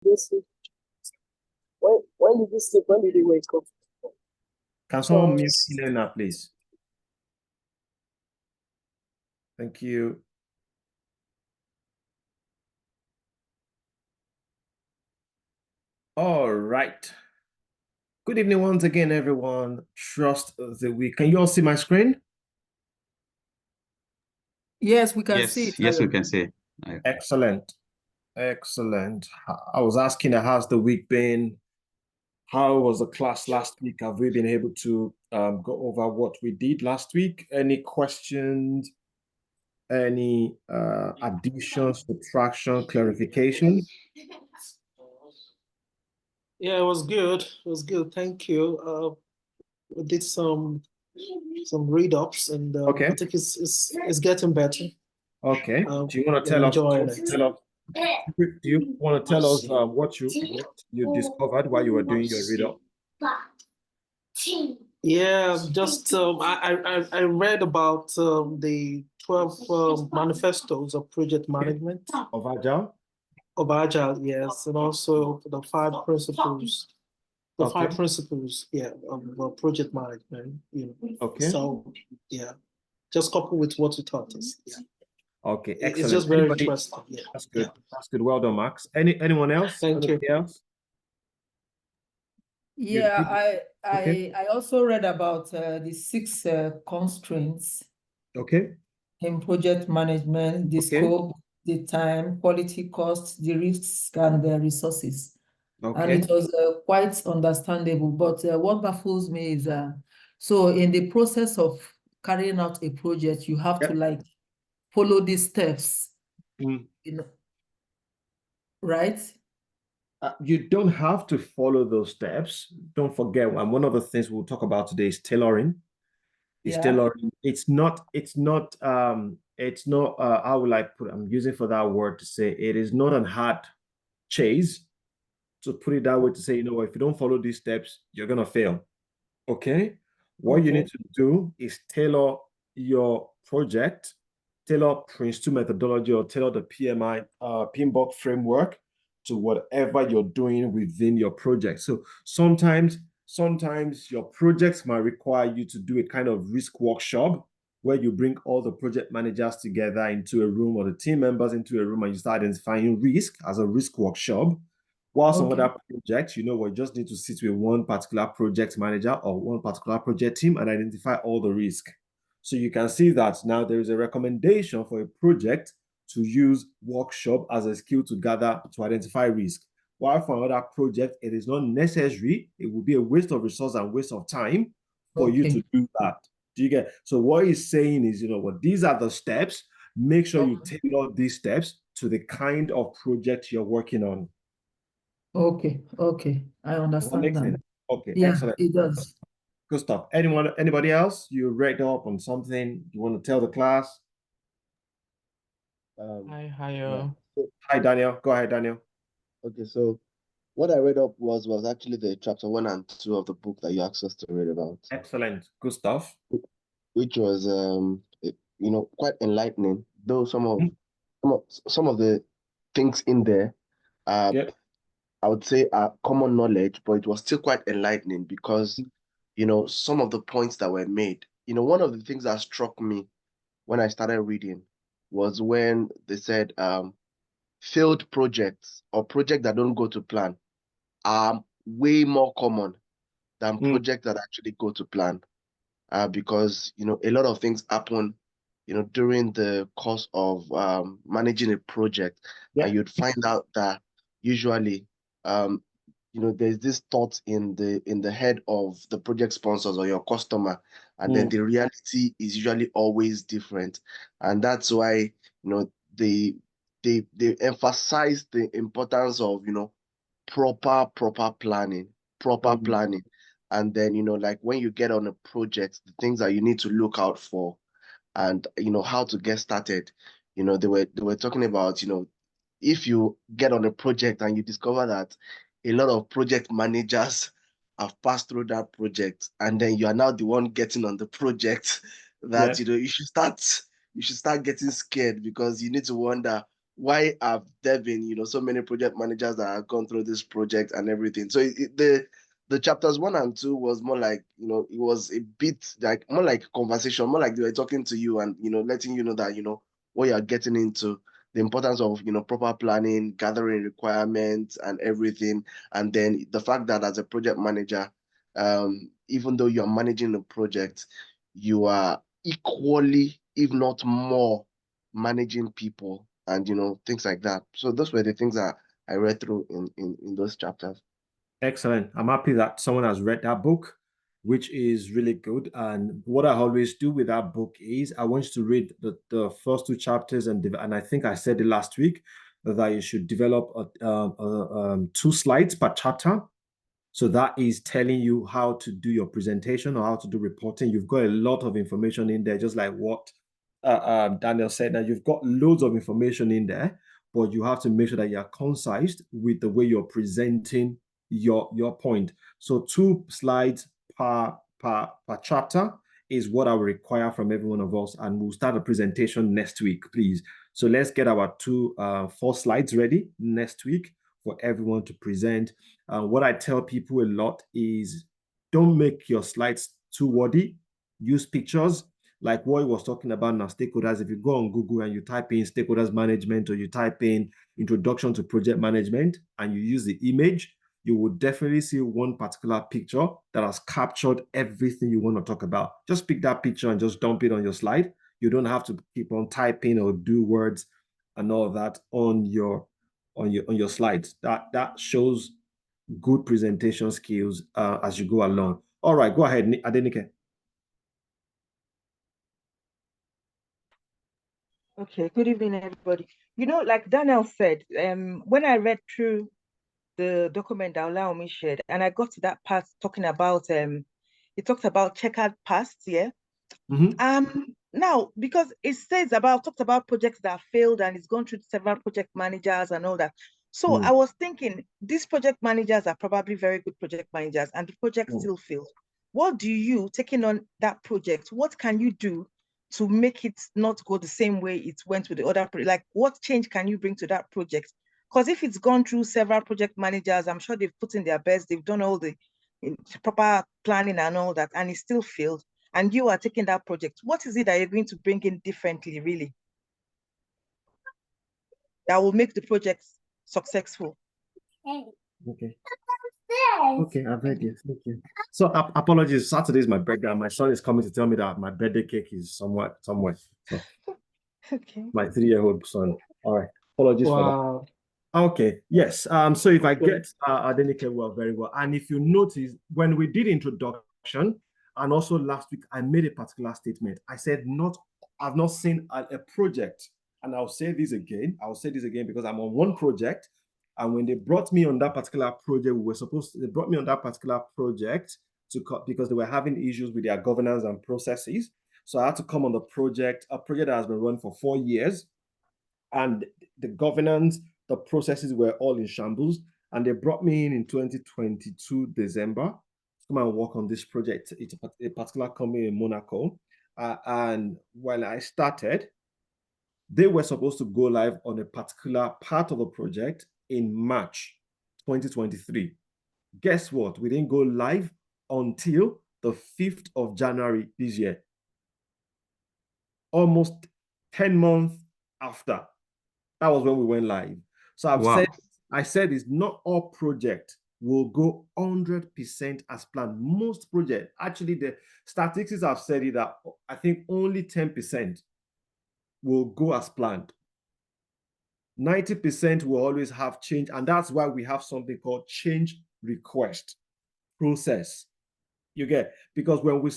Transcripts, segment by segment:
this when did you sleep? When did you wake up? Can someone mute Elena, please? Thank you. All right. Good evening once again, everyone. Trust the week. Can you all see my screen? Yes, we can see it. Yes, we can see. Excellent. Excellent. I was asking how's the week been? How was the class last week? Have we been able to go over what we did last week? Any questions? Any additions, subtraction, clarification? Yeah, it was good. It was good. Thank you. We did some read-ups, and Okay. I think it's getting better. Okay. Do you want to tell us? Do you want to tell us what you discovered while you were doing your read-up? Yeah, just I read about the 12 manifestos of project management Of Agile? Of Agile, yes, and also the 5 principles. The Okay. 5 principles, yeah, of project management. You know. Okay. So yeah, just coupled with what you taught us. Yeah. Okay, excellent. It's just very interesting. Yeah. That's good. Yeah. That's good. Well done, Max. Anyone else? Thank you. Else? Yeah, Okay. I also read about the 6 constraints Okay. in project management: the Okay. scope, the time, quality, cost, the risks, and the resources. Okay. And it was quite understandable. But what baffles me is, so in the process of carrying out a project, you have to like follow these steps, you know, right? You don't have to follow those steps. Don't forget, one of the things we'll talk about today is tailoring. Tailoring. It's not I would like I'm using for that word to say it is not an hard chase. To put it that way, to say, you know, if you don't follow these steps, you're gonna fail. Okay. What you need to do is tailor your project, tailor Prince2 methodology, or tailor the PMI PMBOK framework to whatever you're doing within your project. So sometimes your projects might require you to do a kind of risk workshop where you bring all the project managers together into a room, or the team members into a room, and you start identifying risk as a risk workshop. While some other projects, you know, we just need to sit with one particular project manager or one particular project team and identify all the risk. So you can see that now there is a recommendation for a project to use workshop as a skill to gather, to identify risk. While for another project, it is not necessary. It would be a waste of resource and waste of time for you to do that. Do you get? So what he's saying is, you know what, these are the steps. Make sure you tailor these steps to the kind of project you're working on. Okay, I understand that. Okay, yeah, excellent. It does. Good stuff. Anybody else? You read up on something you want to tell the class? Hi, Daniel. Go ahead, Daniel. Okay, so what I read up was actually the chapter 1 and 2 of the book that you asked us to read about. Excellent. Good stuff. Which was you know, quite enlightening. Though some of the things in there I would say are common knowledge, but it was still quite enlightening because, you know, some of the points that were made. You know, one of the things that struck me when I started reading was when they said failed projects or projects that don't go to plan are way more common than projects that actually go to plan. Because, you know, a lot of things happen, you know, during the course of managing a project, and you'd find out that usually, you know, there's this thought in the head of the project sponsors or your customer, and then the reality is usually always different, and that's why, you know, they emphasize the importance of, you know, proper planning, planning. And then, you know, like when you get on a project, the things that you need to look out for, and, you know, how to get started. You know, they were talking about, you know, if you get on a project and you discover that a lot of project managers have passed through that project, and then you are now the one getting on the project, that you know, you should start getting scared, because you need to wonder why have there been, you know, so many project managers that have gone through this project and everything. So the chapters 1 and 2 was more like, you know, it was a bit like more like conversation, more like they were talking to you and, you know, letting you know that, you know, what you're getting into, the importance of, you know, proper planning, gathering requirements and everything. And then the fact that as a project manager, even though you're managing a project, you are equally, if not more, managing people and, you know, things like that. So those were the things that I read through in those chapters. Excellent. I'm happy that someone has read that book, which is really good. And what I always do with that book is I want you to read the first 2 chapters, and I think I said it last week that you should develop 2 slides per chapter. So that is telling you how to do your presentation or how to do reporting. You've got a lot of information in there, just like what Daniel said. Now you've got loads of information in there, but you have to make sure that you're concise with the way you're presenting your point. So 2 slides per chapter is what I will require from every one of us, and we'll start a presentation next week, please. So let's get our 4 slides ready next week for everyone to present. What I tell people a lot is don't make your slides too wordy. Use pictures like what he was talking about now, stakeholders. If you go on Google and you type in stakeholders management or you type in introduction to project management and you use the image, you will definitely see one particular picture that has captured everything you want to talk about. Just pick that picture and just dump it on your slide. You don't have to keep on typing or do words and all of that on your slides. That shows good presentation skills as you go along. All right, go ahead, Adenike. Okay, good evening, everybody. You know, like Daniel said, when I read through the document that Olaomi shared, and I got to that part talking about it talks about checkered past, yeah. Now, because it says talked about projects that failed and it's gone through several project managers and all that. So I was thinking these project managers are probably very good project managers and the project still failed. What do you, taking on that project, what can you do to make it not go the same way it went with the other project? Like, what change can you bring to that project? Because if it's gone through several project managers, I'm sure they've put in their best, they've done all the proper planning and all that, and it still failed, and you are taking that project, what is it that you're going to bring in differently, really, that will make the project successful? Okay. Okay, I've heard you. Thank you. So apologies. Saturday is my birthday. My son is coming to tell me that my birthday cake is somewhere. So, okay. My 3-year-old son. All right. Apologies for that. Okay. Yes. So if I get Adenike well, very well. And if you notice, when we did introduction, and also last week, I made a particular statement. I said, I've not seen a project. And I'll say this again. I'll say this again because I'm on one project. And when they brought me on that particular project, they brought me on that particular project because they were having issues with their governance and processes. So I had to come on a project that has been run for 4 years. And the governance, the processes were all in shambles. And they brought me in 2022 December to come and work on this project. It's a particular company in Monaco. And when I started, they were supposed to go live on a particular part of the project in March 2023. Guess what? We didn't go live until the 5th of January this year. Almost 10 months after. That was when we went live. So I said it's not all projects will go 100% as planned. Most projects, actually the statistics have said it that I think only 10% will go as planned. 90% will always have change, and that's why we have something called change request process. You get, because when we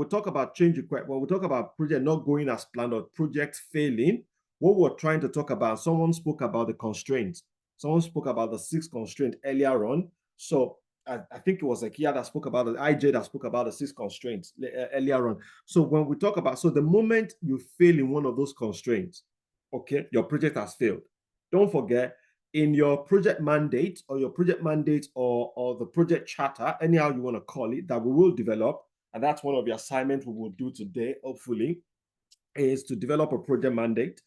talk about change request, when we talk about project not going as planned or project failing, what we're trying to talk about, someone spoke about the constraints. Someone spoke about the 6 constraints earlier on. So I think it was Akia that spoke about it, IJ that spoke about the 6 constraints earlier on. So when we talk about, so the moment you fail in one of those constraints, okay, your project has failed. Don't forget, in your project mandate or the project charter, anyhow you want to call it, that we will develop, and that's one of the assignments we will do today, hopefully, is to develop a project mandate.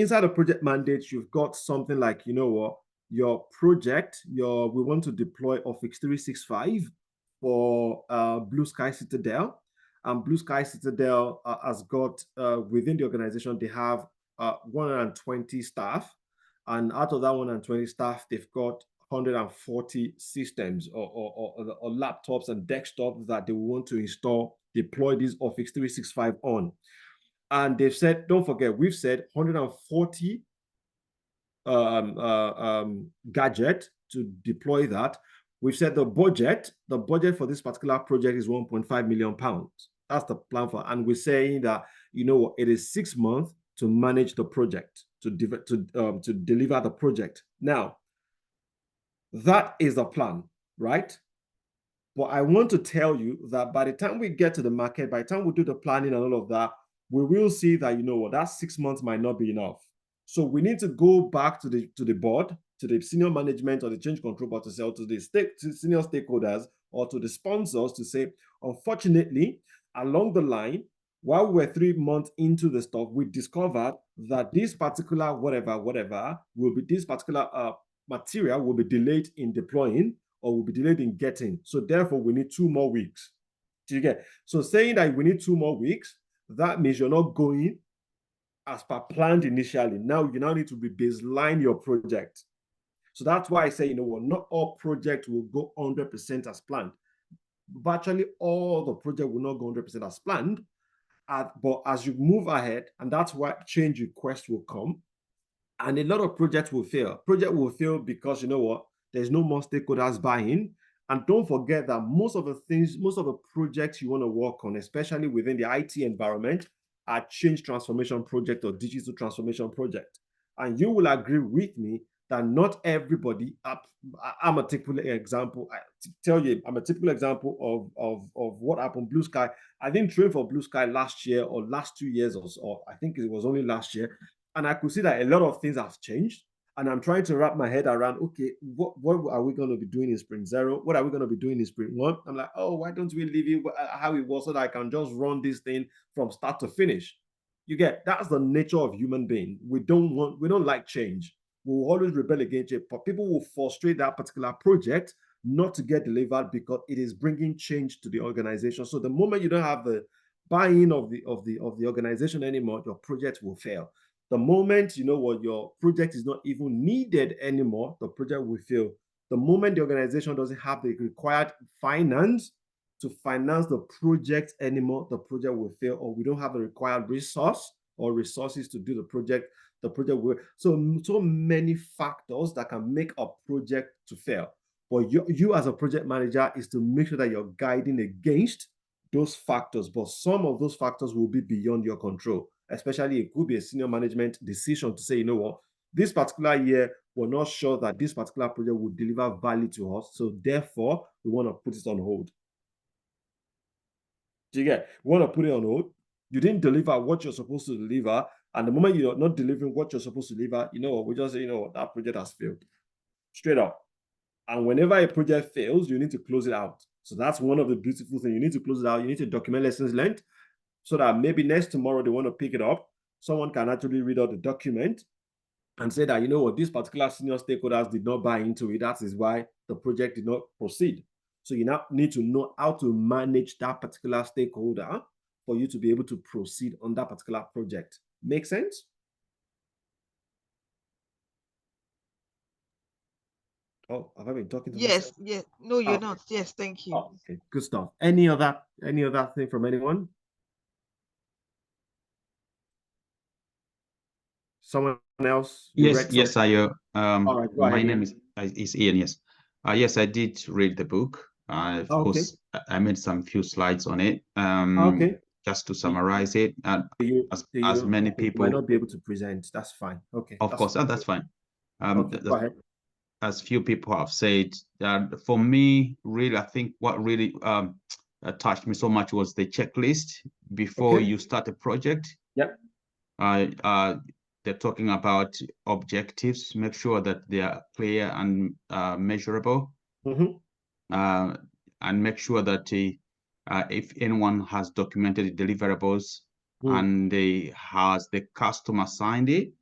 inside the project mandate, you've got something like, you know what, your project, we want to deploy Office 365 for Blue Sky Citadel. And Blue Sky Citadel has got, within the organization, they have 120 staff. And out of that 120 staff, they've got 140 systems or laptops and desktops that they want to install, deploy this Office 365 on. And they've said, don't forget, we've said 140 gadget to deploy that. We've said the budget for this particular project is 1.5 million pounds. That's the plan for, and we're saying that, you know, it is 6 months to manage the project, to deliver the project. Now, that is the plan, right? But I want to tell you that by the time we get to the market, by the time we do the planning and all of that, we will see that, you know what, that 6 months might not be enough. So we need to go back to the board, to the senior management or the change control board to say, to the senior stakeholders or to the sponsors to say, unfortunately, along the line, while we were 3 months into the stuff, we discovered that this particular whatever will be, this particular material will be delayed in deploying or will be delayed in getting. So therefore, we need 2 more weeks. Do you get? So saying that we need 2 more weeks, that means you're not going as per planned initially. Now you need to baseline your project. So that's why I say, you know what, not all projects will go 100% as planned. Virtually all the project will not go 100% as planned. But as you move ahead, and that's why change requests will come, and a lot of projects will fail. Project will fail because, you know what, there's no more stakeholders buying. And don't forget that most of the projects you want to work on, especially within the IT environment, are change transformation project or digital transformation project. And you will agree with me that not everybody, I'm a typical example. I'm a typical example of what happened. Blue Sky, I didn't train for Blue Sky last year or last 2 years or so. I think it was only last year. And I could see that a lot of things have changed. And I'm trying to wrap my head around, okay, what are we going to be doing in Sprint 0? What are we going to be doing in Sprint 1? I'm like, oh, why don't we leave it how it was so that I can just run this thing from start to finish? You get, that's the nature of human being. We don't like change. We'll always rebel against it, but people will frustrate that particular project not to get delivered because it is bringing change to the organization. So the moment you don't have the buy-in of the organization anymore, your project will fail. The moment, you know what, your project is not even needed anymore, the project will fail. The moment the organization doesn't have the required finance to finance the project anymore, the project will fail, or we don't have the required resource or resources to do the project will. So many factors that can make a project to fail. But you as a project manager is to make sure that you're guiding against those factors, but some of those factors will be beyond your control. Especially it could be a senior management decision to say, you know what, this particular year, we're not sure that this particular project will deliver value to us. So therefore, we want to put it on hold. Do you get? We want to put it on hold. You didn't deliver what you're supposed to deliver. And the moment you're not delivering what you're supposed to deliver, you know what, we just say, you know what, that project has failed. Straight up. And whenever a project fails, you need to close it out. So that's one of the beautiful things. You need to close it out. You need to document lessons learned, so that maybe tomorrow they want to pick it up. Someone can actually read out the document and say that, you know what, this particular senior stakeholders did not buy into it. That is why the project did not proceed. So you now need to know how to manage that particular stakeholder for you to be able to proceed on that particular project. Make sense? Oh, have I been talking to myself? Yes. No, you're not. Yes, thank you. Oh, okay, good stuff. Any other thing from anyone? Someone else? Yes, I. All right, my name is Ian. Yes, yes, I did read the book. Of course, I made some few slides on it. Okay. Just to summarize it, as many people might not be able to present. That's fine. Okay. Of course, that's fine. Okay, go ahead. As few people have said, for me, really, I think what really touched me so much was the checklist before you start a project. Yep. They're talking about objectives, make sure that they are clear and measurable, and make sure that if anyone has documented deliverables and has the customer signed it,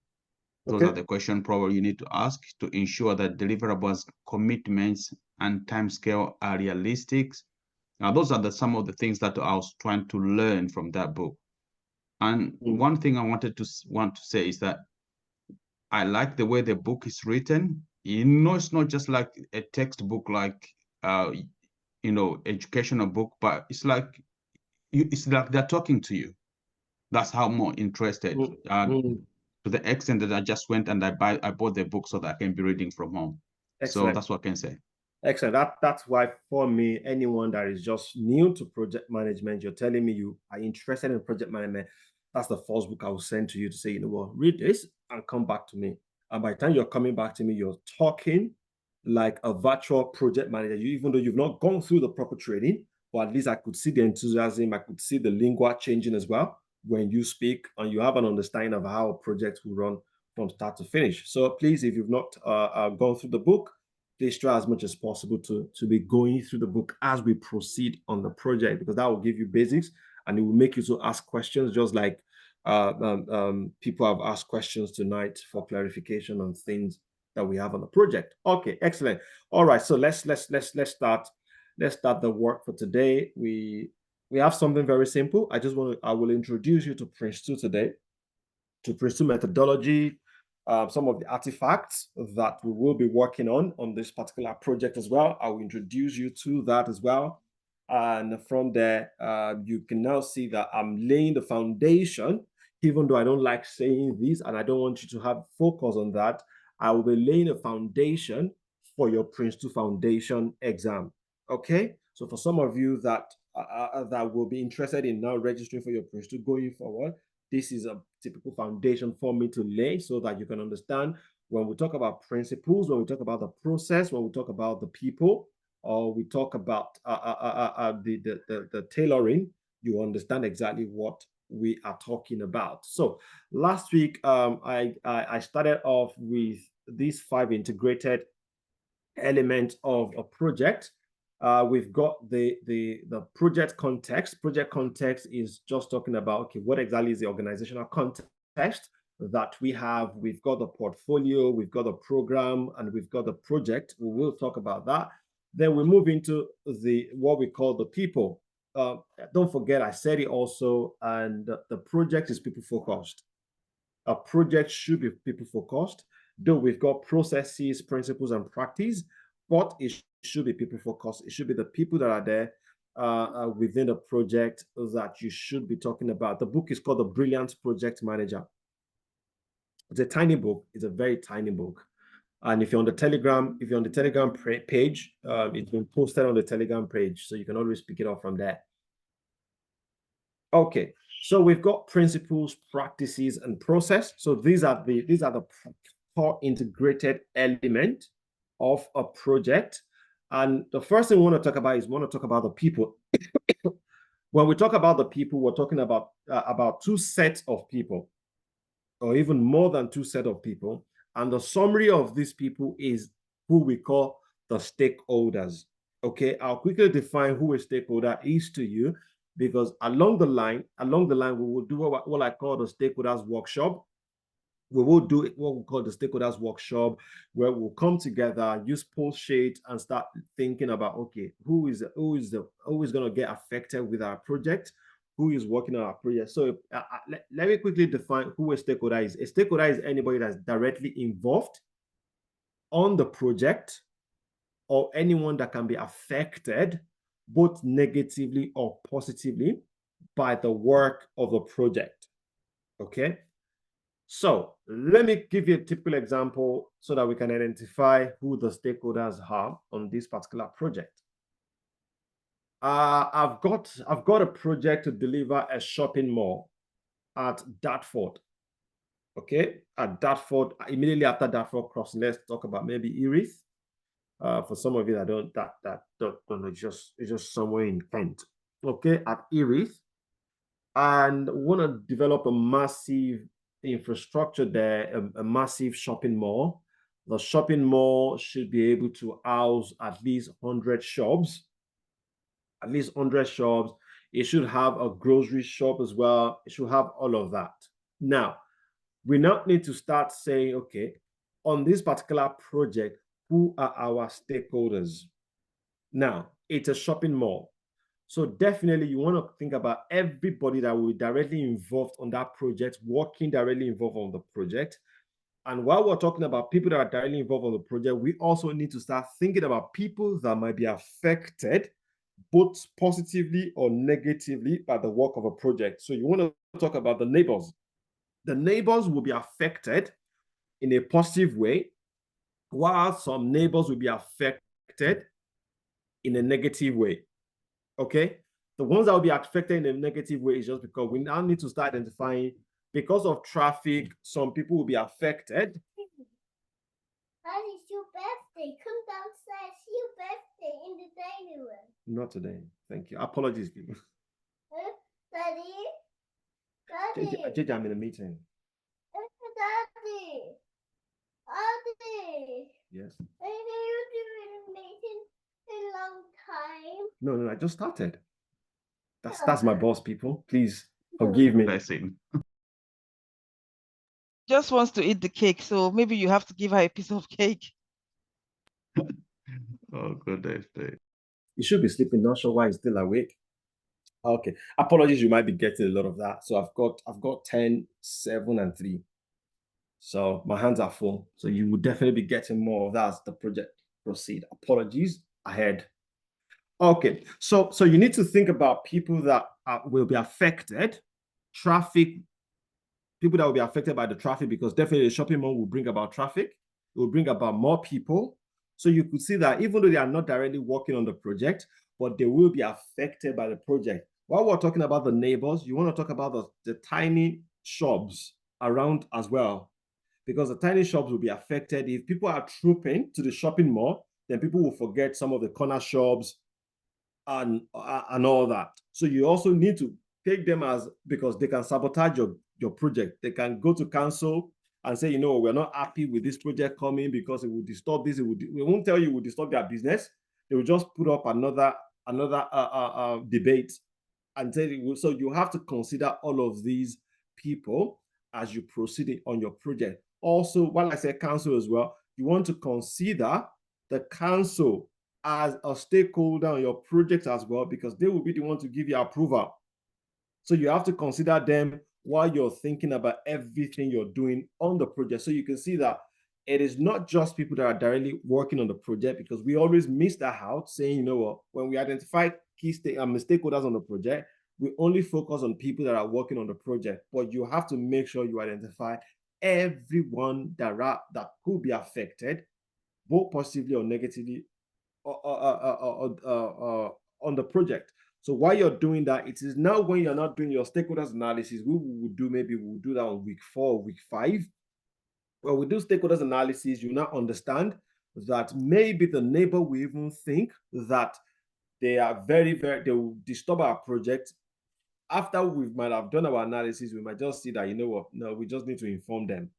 Those are the questions probably you need to ask to ensure that deliverables, commitments, and timescale are realistic. Now, those are some of the things that I was trying to learn from that book. And one thing I want to say is that I like the way the book is written. It's not just like a textbook, like educational book, but it's like they're talking to you. That's how more interested. To the extent that I just went and I bought the book so that I can be reading from home. Excellent. So that's what I can say. Excellent. That's why for me, anyone that is just new to project management, you're telling me you are interested in project management, that's the first book I will send to you to say, you know what, read this and come back to me. And by the time you're coming back to me, you're talking like a virtual project manager. Even though you've not gone through the proper training, but at least I could see the enthusiasm, I could see the lingua changing as well when you speak, and you have an understanding of how a project will run from start to finish. So please, if you've not gone through the book, please try as much as possible to be going through the book as we proceed on the project, because that will give you basics and it will make you to ask questions, just like people have asked questions tonight for clarification on things that we have on the project. Okay, excellent. All right, so let's start the work for today. We have something very simple. I will introduce you to Prince2 today, to Prince2 methodology, some of the artifacts that we will be working on this particular project as well. I will introduce you to that as well. And from there, you can now see that I'm laying the foundation, even though I don't like saying this and I don't want you to have focus on that. I will be laying a foundation for your Prince2 Foundation exam. Okay, so for some of you that will be interested in now registering for your Prince2 going forward, this is a typical foundation for me to lay so that you can understand when we talk about principles, when we talk about the process, when we talk about the people, or we talk about the tailoring, you understand exactly what we are talking about. So last week, I started off with these 5 integrated elements of a project. We've got the project context. Project context is just talking about, okay, what exactly is the organizational context that we have? We've got the portfolio, we've got the program, and we've got the project. We will talk about that. Then we move into what we call the people. Don't forget, I said it also, and the project is people focused. A project should be people focused, though we've got processes, principles, and practice, but it should be people focused. It should be the people that are there within the project that you should be talking about. The book is called The Brilliant Project Manager. It's a tiny book. It's a very tiny book. And if you're on the Telegram, page, it's been posted on the Telegram page, so you can always pick it up from there. Okay, so we've got principles, practices, and process. So these are the core integrated element of a project. And the first thing we want to talk about is the people. When we talk about the people, we're talking about 2 sets of people, or even more than 2 sets of people. And the summary of these people is who we call the stakeholders. Okay, I'll quickly define who a stakeholder is to you, because along the line, we will do what I call the stakeholders workshop. We will do what we call the stakeholders workshop, where we'll come together, use post sheet, and start thinking about, okay, who is going to get affected with our project, who is working on our project. So let me quickly define who a stakeholder is. A stakeholder is anybody that's directly involved on the project, or anyone that can be affected both negatively or positively by the work of the project. Okay, so let me give you a typical example so that we can identify who the stakeholders are on this particular project. I've got a project to deliver a shopping mall at Dartford. Okay, at Dartford, immediately after Dartford crossing, let's talk about maybe Erith. For some of you that don't know, it's just somewhere in Kent. Okay, at Erith, and want to develop a massive infrastructure there, a massive shopping mall. The shopping mall should be able to house at least 100 shops. At least 100 shops. It should have a grocery shop as well. It should have all of that. Now, we now need to start saying, okay, on this particular project, who are our stakeholders? Now, it's a shopping mall. So definitely you want to think about everybody that will be directly involved on that project, working directly involved on the project. And while we're talking about people that are directly involved on the project, we also need to start thinking about people that might be affected both positively or negatively by the work of a project. So you want to talk about the neighbors. The neighbors will be affected in a positive way, while some neighbors will be affected in a negative way. Okay, the ones that will be affected in a negative way is just because we now need to start identifying, because of traffic, some people will be affected. Daddy, it's your birthday. Come downstairs. It's your birthday in the dining room. Not today. Thank you. Apologies, people. Daddy? JJ, I'm in a meeting. Daddy? Daddy? Yes. I know you're doing a meeting a long time. No, I just started. That's my boss, people. Please forgive me. Blessing. Just wants to eat the cake, so maybe you have to give her a piece of cake. Oh, goodness. You should be sleeping, not sure why he's still awake. Okay. Apologies, you might be getting a lot of that. So I've got 10, 7, and 3. So my hands are full. So you will definitely be getting more of that as the project proceed. Apologies ahead. Okay. So you need to think about people that will be affected, traffic, people that will be affected by the traffic, because definitely the shopping mall will bring about traffic. It will bring about more people. So you could see that even though they are not directly working on the project, but they will be affected by the project. While we're talking about the neighbors, you want to talk about the tiny shops around as well, because the tiny shops will be affected. If people are trooping to the shopping mall, then people will forget some of the corner shops and all that. So you also need to take them as, because they can sabotage your project. They can go to council and say, we're not happy with this project coming because it will disturb this. We won't tell you it will disturb their business. They will just put up another debate and say, so you have to consider all of these people as you proceed on your project. Also, while I say council as well, you want to consider the council as a stakeholder on your project as well, because they will be the one to give you approval. So you have to consider them while you're thinking about everything you're doing on the project. So you can see that it is not just people that are directly working on the project, because we always miss that out, saying, when we identify key stakeholders on the project, we only focus on people that are working on the project. But you have to make sure you identify everyone that could be affected, both positively or negatively, on the project. So while you're doing that, it is now when you're not doing your stakeholders analysis, we'll do that on week 4 or week 5. When we do stakeholders analysis, you now understand that maybe the neighbor will even think that they are they will disturb our project. After we might have done our analysis, we might just see that, no, we just need to inform them.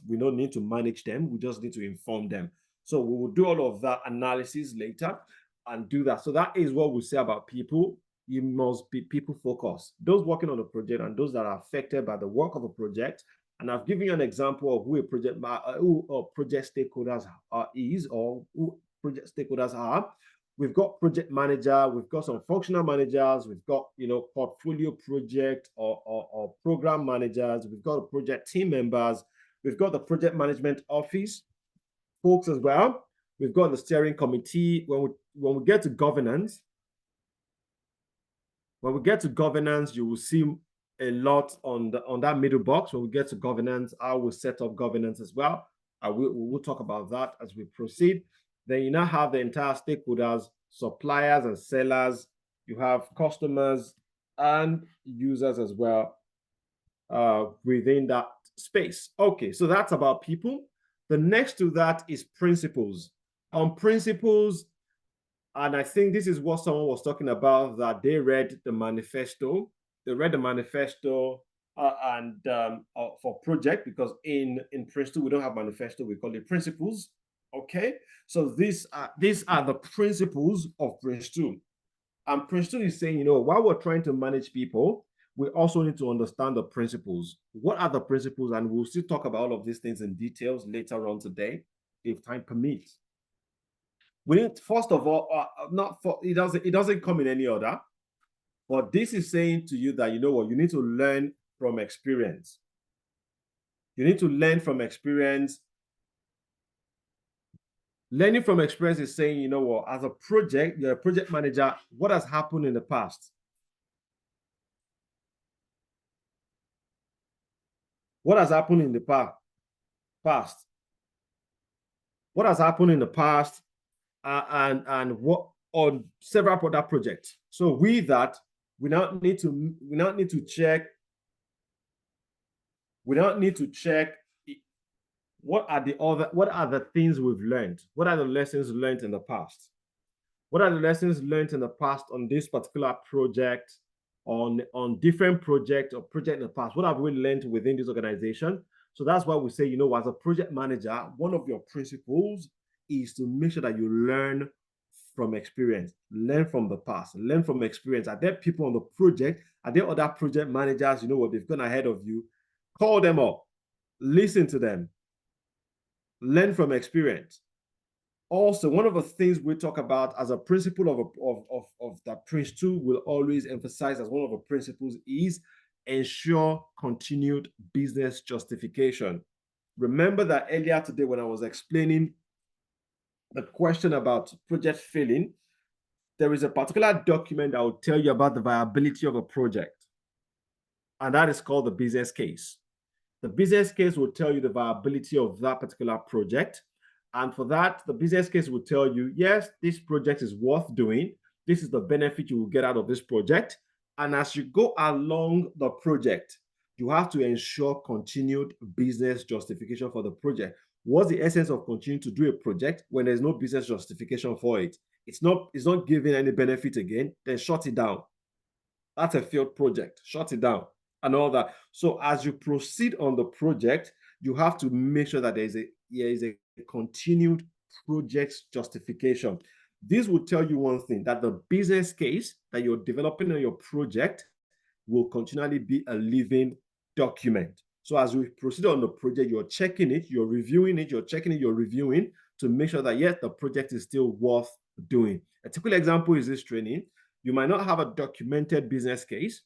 We don't need to manage them. We just need to inform them. So we will do all of that analysis later and do that. So that is what we say about people. You must be people focused. Those working on the project and those that are affected by the work of a project. And I've given you an example of who project stakeholders are. We've got project manager, we've got some functional managers, we've got portfolio project or program managers, we've got project team members, we've got the project management office folks as well. We've got the steering committee. When we get to governance, you will see a lot on that middle box. When we get to governance, I will set up governance as well. We will talk about that as we proceed. Then you now have the entire stakeholders, suppliers and sellers. You have customers and users as well within that space. Okay, so that's about people. The next to that is principles. On principles, and I think this is what someone was talking about, that they read the manifesto. They read the manifesto for project, because in Prince 2 we don't have manifesto, we call it principles. Okay, so these are the principles of Prince 2. And Prince 2 is saying, while we're trying to manage people, we also need to understand the principles. What are the principles? And we'll still talk about all of these things in details later on today, if time permits. We need, first of all, not for it doesn't come in any order, but this is saying to you that, you know what, you need to learn from experience. You need to learn from experience. Learning from experience is saying, you know what, as a project, you're a project manager, what has happened in the past? What has happened in the past? What has happened in the past, and what on several other projects? So with that, we now need to check. We don't need to check what are the things we've learned? What are the lessons learned in the past? What are the lessons learned in the past on this particular project, on different projects or project in the past? What have we learned within this organization? So that's why we say, you know, as a project manager, one of your principles is to make sure that you learn from experience, learn from the past, learn from experience. Are there people on the project? Are there other project managers, you know what, they've gone ahead of you? Call them up, listen to them, learn from experience. Also, one of the things we talk about as a principle of that Prince 2 will always emphasize as one of the principles is ensure continued business justification. Remember that earlier today when I was explaining the question about project failing, there is a particular document that will tell you about the viability of a project, and that is called the business case. The business case will tell you the viability of that particular project. And for that, the business case will tell you, yes, this project is worth doing. This is the benefit you will get out of this project. And as you go along the project, you have to ensure continued business justification for the project. What's the essence of continuing to do a project when there's no business justification for it? It's not giving any benefit again, then shut it down. That's a failed project. Shut it down. And all that. So as you proceed on the project, you have to make sure that there is a continued project justification. This will tell you one thing, that the business case that you're developing on your project will continually be a living document. So as we proceed on the project, you're checking it, you're reviewing it, you're checking it, you're reviewing to make sure that, yes, the project is still worth doing. A typical example is this training. You might not have a documented business case,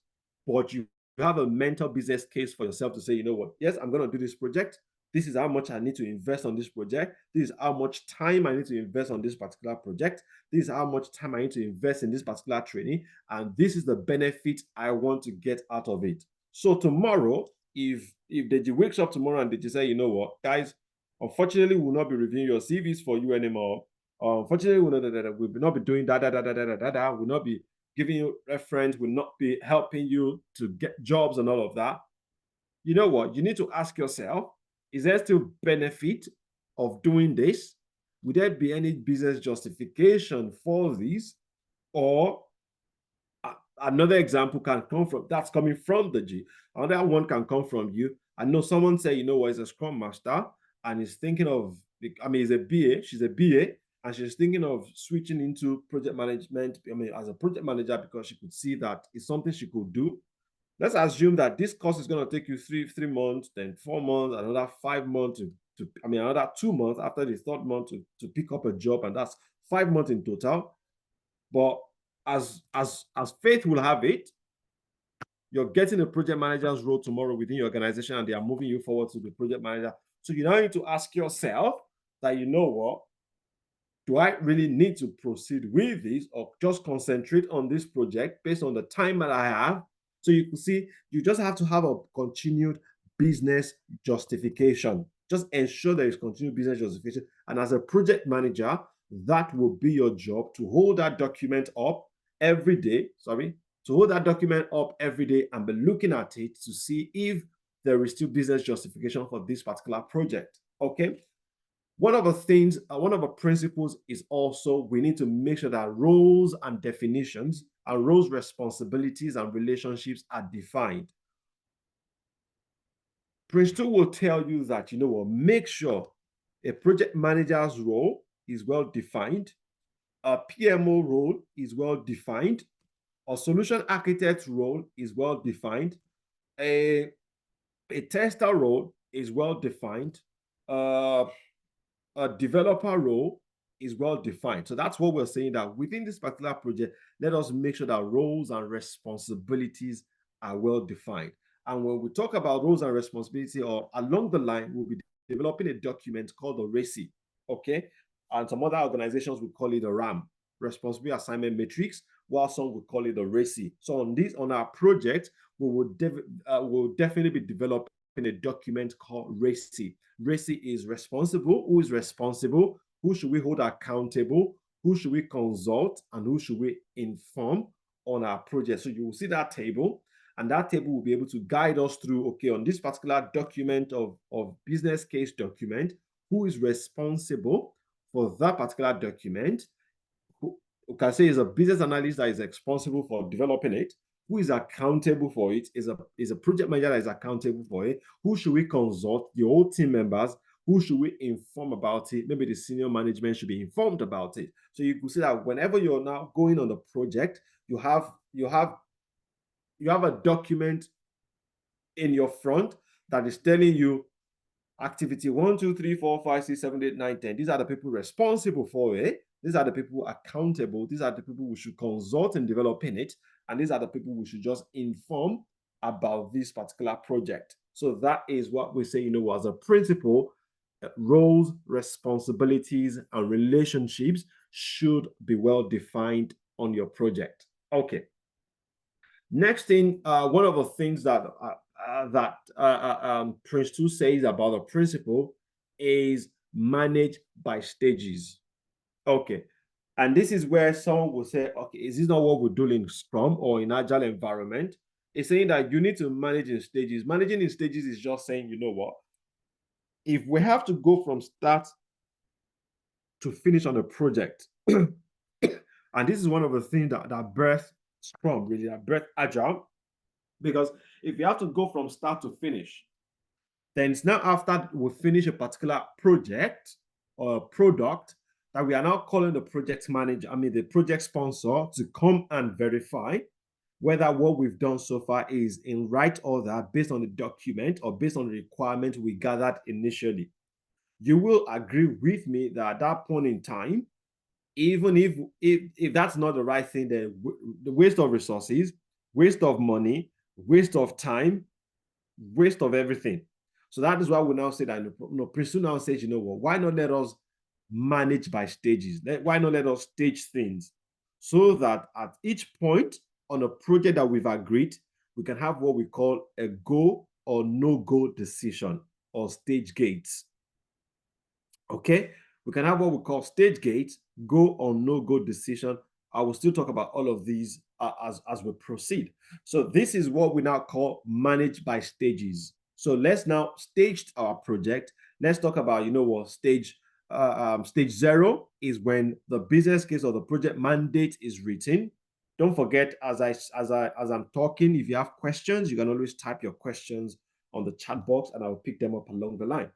but you have a mental business case for yourself to say, you know what, yes, I'm going to do this project. This is how much I need to invest on this project. This is how much time I need to invest on this particular project. This is how much time I need to invest in this particular training. And this is the benefit I want to get out of it. So tomorrow, if Deji wakes up tomorrow and Deji say, you know what, guys, unfortunately, we'll not be reviewing your CVs for you anymore. Unfortunately, we'll not be doing that. We'll not be giving you reference, will not be helping you to get jobs and all of that. You know what? You need to ask yourself, is there still benefit of doing this? Would there be any business justification for this? Or another example can come from, that's coming from the G. Another one can come from you. I know someone say, you know what, he's a Scrum Master and he's thinking of, I mean, he's a BA, she's a BA, and she's thinking of switching into project management, I mean, as a project manager, because she could see that it's something she could do. Let's assume that this course is going to take you three months, then 4 months, another 5 months another 2 months after the third month to pick up a job, and that's 5 months in total. But as fate will have it, you're getting a project manager's role tomorrow within your organization, and they are moving you forward to the project manager. So you now need to ask yourself that, you know what, do I really need to proceed with this or just concentrate on this project based on the time that I have? So you can see, you just have to have a continued business justification. Just ensure there is continued business justification. And as a project manager, that will be your job, to hold that document up every day, to hold that document up every day and be looking at it to see if there is still business justification for this particular project, okay? One of the things, one of the principles is also we need to make sure that roles and definitions and roles, responsibilities and relationships are defined. Prince 2 will tell you that, you know what, make sure a project manager's role is well defined, a PMO role is well defined, A solution architect role is well defined. A tester role is well defined. A developer role is well defined. So that's what we're saying, that within this particular project, let us make sure that roles and responsibilities are well defined. And when we talk about roles and responsibility, or along the line, we'll be developing a document called the RACI, okay? And some other organizations would call it a RAM, Responsibility Assignment Matrix, while some would call it a RACI. So on our project, we will definitely be developing a document called RACI. RACI is responsible. Who is responsible? Who should we hold accountable? Who should we consult? And who should we inform on our project? So you will see that table, and that table will be able to guide us through, okay, on this particular document of business case document, who is responsible for that particular document? Who can say is a business analyst that is responsible for developing it. Who is accountable for it? Is a project manager that is accountable for it. Who should we consult? The whole team members. Who should we inform about it? Maybe the senior management should be informed about it. So you can see that whenever you're now going on the project, you have a document in your front that is telling you activity 1, 2, 3, 4, 5, 6, 7, 8, 9, 10. These are the people responsible for it. These are the people accountable. These are the people we should consult in developing it. And these are the people we should just inform about this particular project. So that is what we say, as a principle, roles, responsibilities, and relationships should be well defined on your project. Okay. Next thing, one of the things that Prince 2 says about the principle is manage by stages. Okay. And this is where someone will say, okay, is this not what we do in Scrum or in Agile environment? It's saying that you need to manage in stages. Managing in stages is just saying, you know what? If we have to go from start to finish on a project, and this is one of the things that birth Scrum, really, that birth Agile, because if you have to go from start to finish, then it's now after we finish a particular project or product that we are now calling the project manager, the project sponsor, to come and verify whether what we've done so far is in right order based on the document or based on the requirement we gathered initially. You will agree with me that at that point in time, even if that's not the right thing, then the waste of resources, waste of money, waste of time, waste of everything. So that is why we now say that, Prince 2 now says, why not let us manage by stages? Why not let us stage things so that at each point on a project that we've agreed, we can have what we call a go or no-go decision, or stage gates. Okay? We can have what we call stage gates, go or no-go decision. I will still talk about all of these as we proceed. So this is what we now call manage by stages. So let's now stage our project. Let's talk about, stage 0 is when the business case or the project mandate is written. Don't forget, as I'm talking, if you have questions, you can always type your questions on the chat box and I'll pick them up along the line.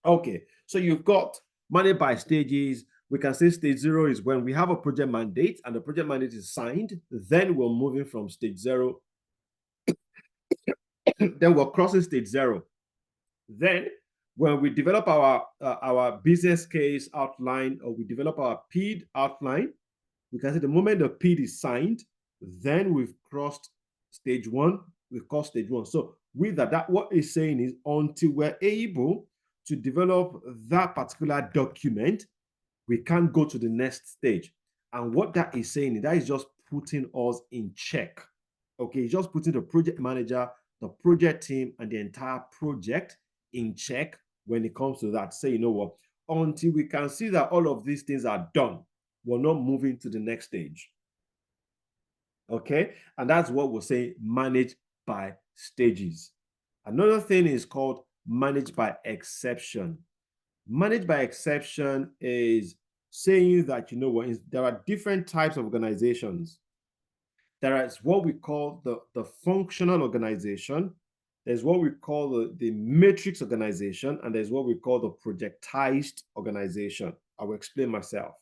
Okay, so you've got manage by stages. We can say stage 0 is when we have a project mandate and the project mandate is signed. Then we're moving from stage 0. Then we're crossing stage 0. Then when we develop our business case outline, or we develop our PID outline, we can say the moment the PID is signed, then we've crossed stage 1. We've crossed stage 1. So with that what it's saying is, until we're able to develop that particular document, we can't go to the next stage. And what that is saying, that is just putting us in check. Okay, just putting the project manager, the project team, and the entire project in check when it comes to that. Say, until we can see that all of these things are done, we're not moving to the next stage. Okay, and that's what we'll say, manage by stages. Another thing is called manage by exception. Manage by exception is saying that, there are different types of organizations. There is what we call the functional organization. There's what we call the matrix organization, and there's what we call the projectized organization. I will explain myself.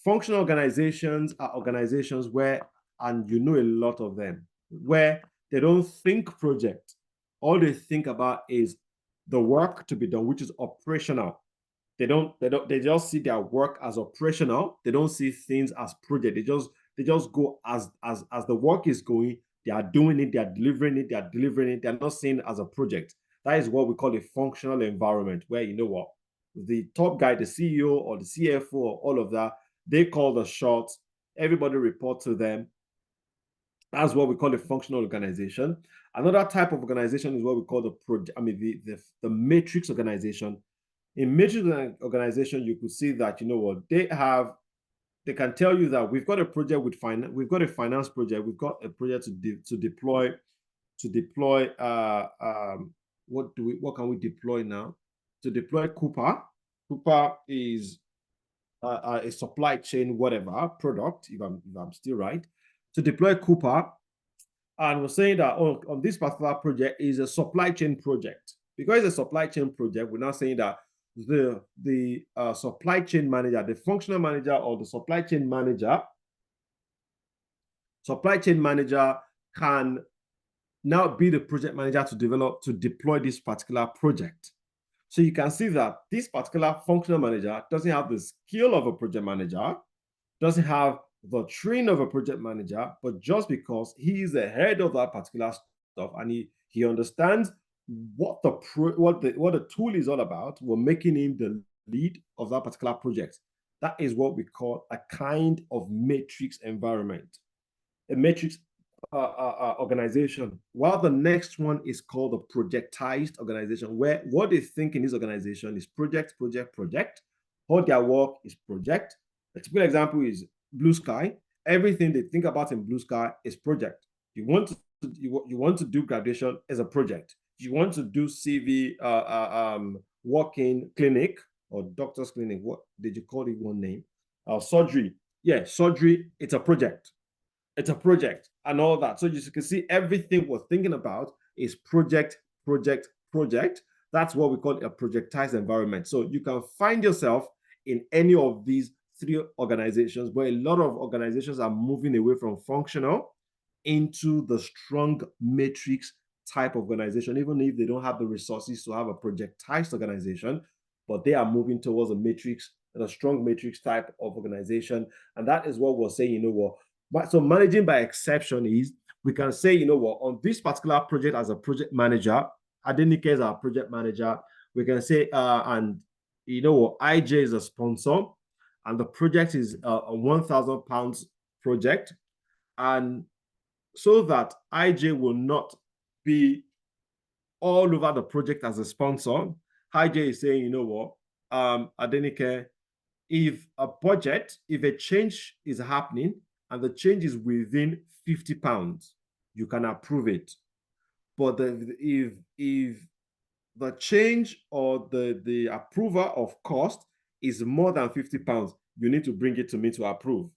Functional organizations are organizations where and you know a lot of them, where they don't think project. All they think about is the work to be done, which is operational. They just see their work as operational. They don't see things as project. They just go as the work is going, they are doing it, they are delivering it, they are delivering it. They're not seeing it as a project. That is what we call a functional environment, where you know what, the top guy, the CEO or the CFO or all of that, they call the shots, everybody report to them. That's what we call a functional organization. Another type of organization is what we call the matrix organization. In matrix organization, you could see that, you know what, they can tell you that we've got a project with finance, we've got a finance project, we've got a project to deploy what can we deploy now? To deploy Coupa. Coupa is a supply chain whatever product, if I'm still right. To deploy Coupa, and we're saying that on this particular project is a supply chain project. Because it's a supply chain project, we're now saying that the supply chain manager, the functional manager, or the supply chain manager can now be the project manager to deploy this particular project. So you can see that this particular functional manager doesn't have the skill of a project manager, doesn't have the training of a project manager, but just because he is the head of that particular stuff and he understands what the tool is all about, we're making him the lead of that particular project. That is what we call a kind of matrix environment, a matrix organization. While the next one is called a projectized organization, where what they think in this organization is project. All their work is project. A typical example is Blue Sky. Everything they think about in Blue Sky is project. You want to do graduation as a project. You want to do CV walk-in clinic or doctor's clinic. What did you call it? One name? Surgery. Yeah, surgery. It's a project. It's a project and all that. So you can see everything we're thinking about is project. That's what we call a projectized environment. So you can find yourself in any of these three organizations, but a lot of organizations are moving away from functional into the strong matrix type of organization, even if they don't have the resources to have a projectized organization, but they are moving towards a matrix and a strong matrix type of organization. And that is what we're saying, you know what. But so managing by exception is, we can say, you know what, on this particular project as a project manager, Adenike is our project manager. We can say, and you know what, IJ is a sponsor, and the project is a £1,000 project. And so that IJ will not be all over the project as a sponsor, IJ is saying, you know what, Adenike, if a change is happening and the change is within £50, you can approve it. But if the change or the approval of cost is more than £50, you need to bring it to me to approve.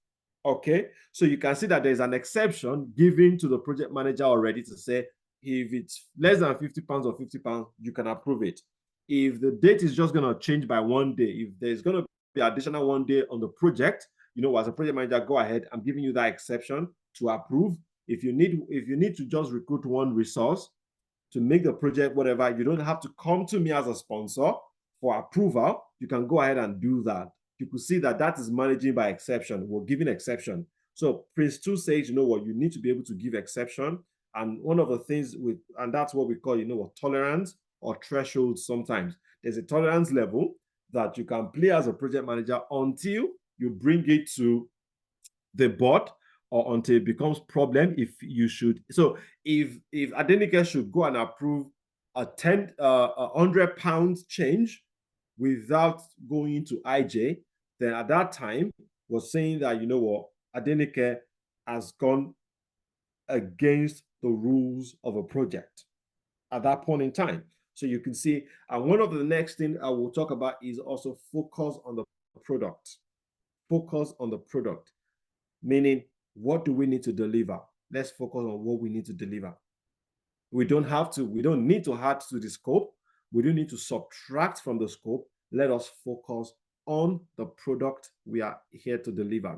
Okay, so you can see that there's an exception given to the project manager already to say, if it's less than £50 or £50, you can approve it. If the date is just going to change by 1 day, if there's going to be additional 1 day on the project, you know, as a project manager, go ahead. I'm giving you that exception to approve. If you need to just recruit one resource to make the project whatever, you don't have to come to me as a sponsor for approval. You can go ahead and do that. You could see that is managing by exception. We're giving exception. So Prince 2 says, you know what, you need to be able to give exception. And one of the things and that's what we call, you know what, tolerance or threshold. Sometimes there's a tolerance level that you can play as a project manager until you bring it to the board, or until it becomes problem. If Adenike should go and approve a £100 change without going to IJ, then at that time we're saying that, you know what, Adenike has gone against the rules of a project at that point in time. So you can see, and one of the next thing I will talk about is also focus on the product. Focus on the product, meaning, what do we need to deliver? Let's focus on what we need to deliver. We don't need to add to the scope. We don't need to subtract from the scope. Let us focus on the product we are here to deliver.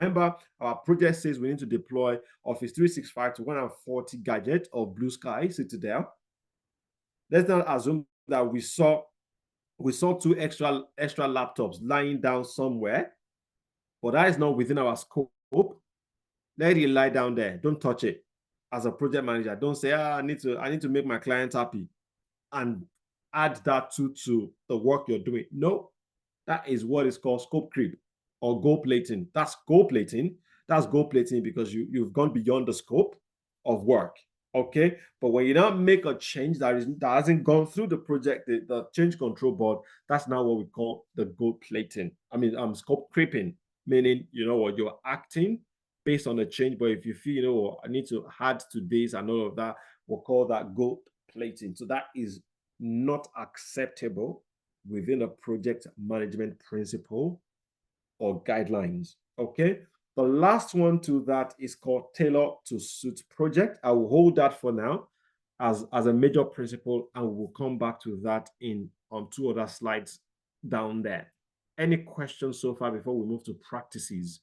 Remember, our project says we need to deploy Office 365 to 140 gadgets of Blue Sky Citadel. Let's not assume that we saw two extra laptops lying down somewhere, but that is not within our scope. Let it lie down there. Don't touch it. As a project manager, don't say, I need to make my client happy and add that to the work you're doing. No, that is what is called scope creep or gold plating. That's gold plating. That's gold plating because you've gone beyond the scope of work. Okay, but when you now make a change that hasn't gone through the project, the change control board, that's now what we call the gold plating. I mean, scope creeping, meaning what you're acting based on the change. But if you feel I need to add to this and all of that, we'll call that gold plating. So that is not acceptable within a project management principle or guidelines. Okay. The last one to that is called tailor to suit project. I will hold that for now as a major principle, and we'll come back to that on 2 other slides down there. Any questions so far before we move to practices?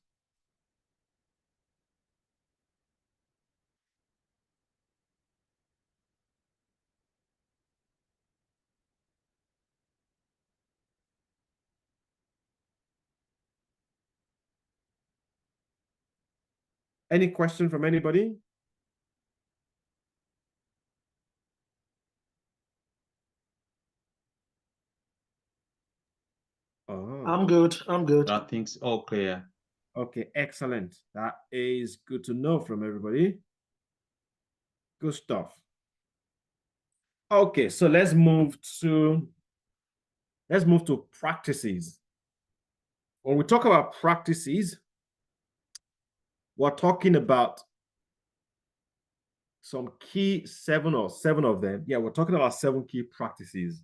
Any question from anybody? Oh. I'm good. I'm good. I think it's all clear. Okay, excellent. That is good to know from everybody. Good stuff. Okay, so let's move to practices. When we talk about practices, we're talking about some key seven of them. Yeah, we're talking about 7 key practices.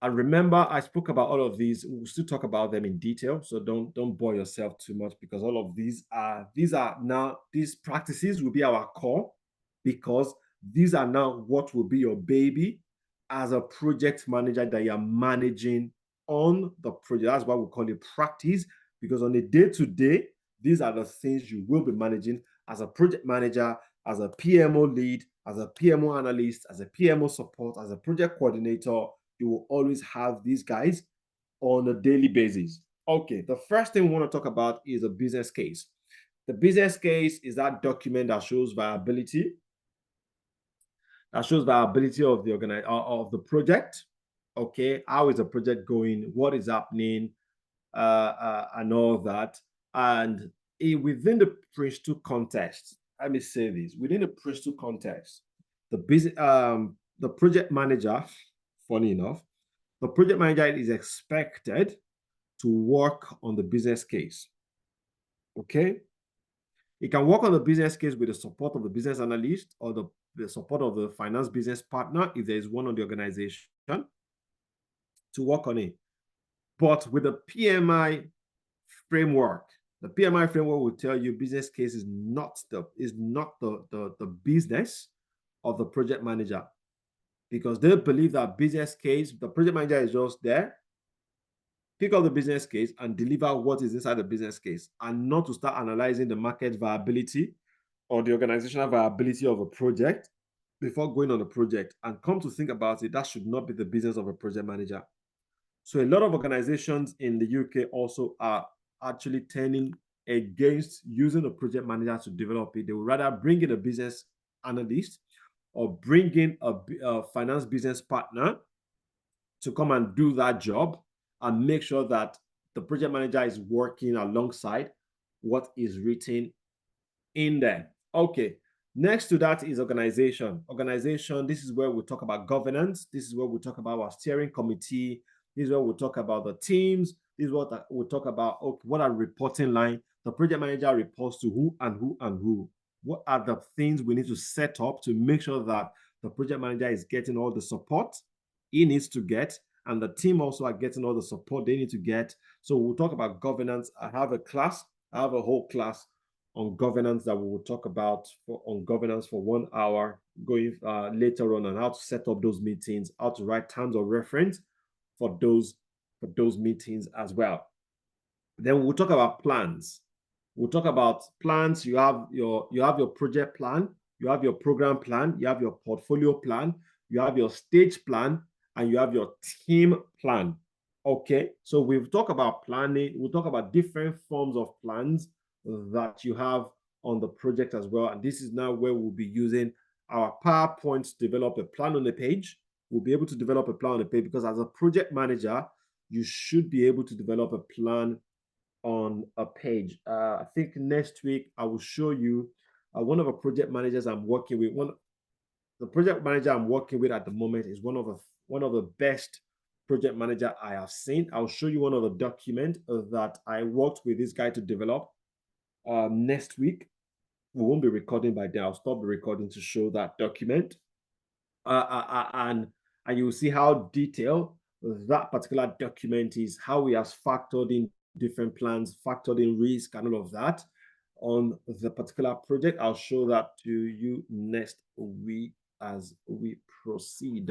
And remember, I spoke about all of these. We'll still talk about them in detail, so don't bore yourself too much, because all of these practices will be our core, because these are now what will be your baby as a project manager that you're managing on the project. That's why we call it practice, because on a day-to-day, these are the things you will be managing as a project manager, as a PMO lead, as a PMO analyst, as a PMO support, as a project coordinator. You will always have these guys on a daily basis. Okay, the first thing we want to talk about is a business case. The business case is that document that shows viability. That shows viability of the project. Okay, how is the project going? What is happening? And all that. And within the Prince 2 context, let me say this: within the Prince 2 context, the project manager, funny enough, the project manager is expected to work on the business case. Okay, he can work on the business case with the support of the business analyst or the support of the finance business partner, if there is one on the organization, to work on it. But with the PMI framework, the PMI framework will tell you business case is not the business of the project manager, because they believe that business case, the project manager is just there, pick up the business case and deliver what is inside the business case, and not to start analyzing the market viability or the organizational viability of a project before going on the project. And come to think about it, that should not be the business of a project manager. So a lot of organizations in the UK also are actually turning against using a project manager to develop it. They would rather bring in a business analyst or bring in a finance business partner to come and do that job and make sure that the project manager is working alongside what is written in there. Okay, next to that is organization. Organization, this is where we talk about governance. This is where we talk about our steering committee. This is where we talk about the teams. This is what we talk about, okay, what are reporting line? The project manager reports to who and who and who. What are the things we need to set up to make sure that the project manager is getting all the support he needs to get, and the team also are getting all the support they need to get. So we'll talk about governance. I have a whole class on governance that we will talk about on governance for 1 hour going later on how to set up those meetings, how to write terms of reference for those for those meetings as well. Then we'll talk about plans. We'll talk about plans. You have your project plan, you have your program plan, you have your portfolio plan, you have your stage plan, and you have your team plan. Okay, so we've talked about planning. We'll talk about different forms of plans that you have on the project as well. And this is now where we'll be using our PowerPoint to develop a plan on the page. We'll be able to develop a plan on the page because as a project manager, you should be able to develop a plan on a page. I think next week I will show you one of the project managers I'm working with. The project manager I'm working with at the moment is one of the best project manager I have seen. I'll show you one of the documents that I worked with this guy to develop next week. We won't be recording by then. I'll stop the recording to show that document. And you will see how detailed that particular document is, how he has factored in different plans, factored in risk and all of that on the particular project. I'll show that to you next week as we proceed.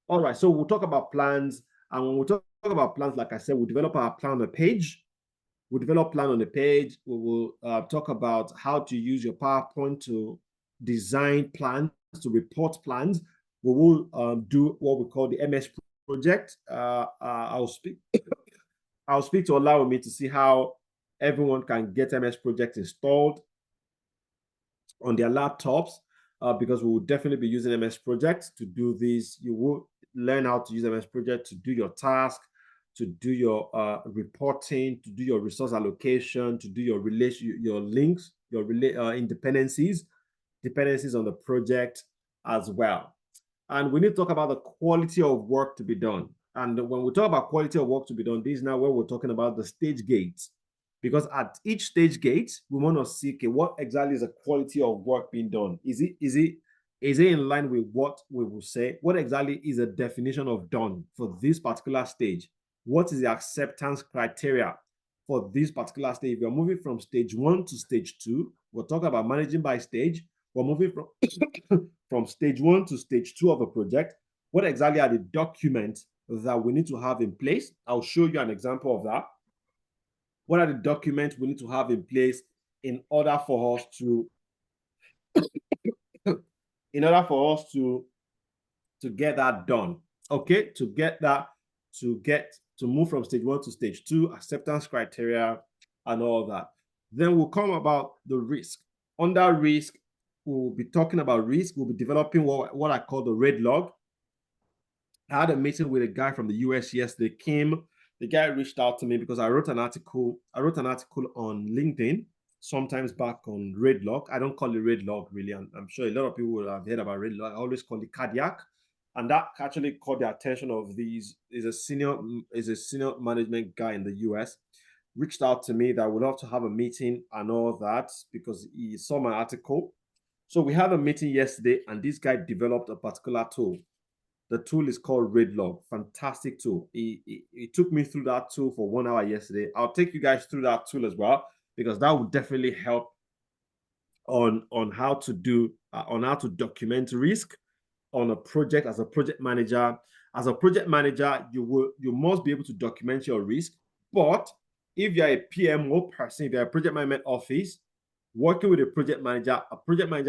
All right, so we'll talk about plans. And when we talk about plans, like I said, we'll develop our plan on the page. We'll develop plan on the page. We will talk about how to use your PowerPoint to design plans, to report plans. We will do what we call the MS project. I'll speak to Olawumi to see how everyone can get MS project installed on their laptops, because we will definitely be using MS project to do this. You will learn how to use MS project to do your task, to do your reporting, to do your resource allocation, to do your links, your dependencies on the project as well. And we need to talk about the quality of work to be done. And when we talk about quality of work to be done, this is now where we're talking about the stage gates. Because at each stage gate, we want to see, okay, what exactly is the quality of work being done? Is it in line with what we will say? What exactly is the definition of done for this particular stage? What is the acceptance criteria for this particular stage? If you're moving from stage 1 to stage 2, we're talking about managing by stage. We're moving from stage 1 to stage 2 of a project. What exactly are the documents that we need to have in place? I'll show you an example of that. What are the documents we need to have in place in order for us to get that done? Okay, to move from stage 1 to stage 2, acceptance criteria and all that. Then we'll come about the risk. Under risk, we'll be talking about risk. We'll be developing what I call the red log. I had a meeting with a guy from the US yesterday. Kim, the guy reached out to me because I wrote an article on LinkedIn sometimes back on red log. I don't call it red log really. I'm sure a lot of people will have heard about red log. I always call it cardiac. And that actually caught the attention of is a senior management guy in the US. Reached out to me that would love to have a meeting and all that because he saw my article. So we had a meeting yesterday and this guy developed a particular tool. The tool is called RedLog. Fantastic tool. He took me through that tool for 1 hour yesterday. I'll take you guys through that tool as well, because that would definitely help on how to document risk on a project. As a project manager, you must be able to document your risk. But if you're a PMO person, if you're a project management office, working with a project manager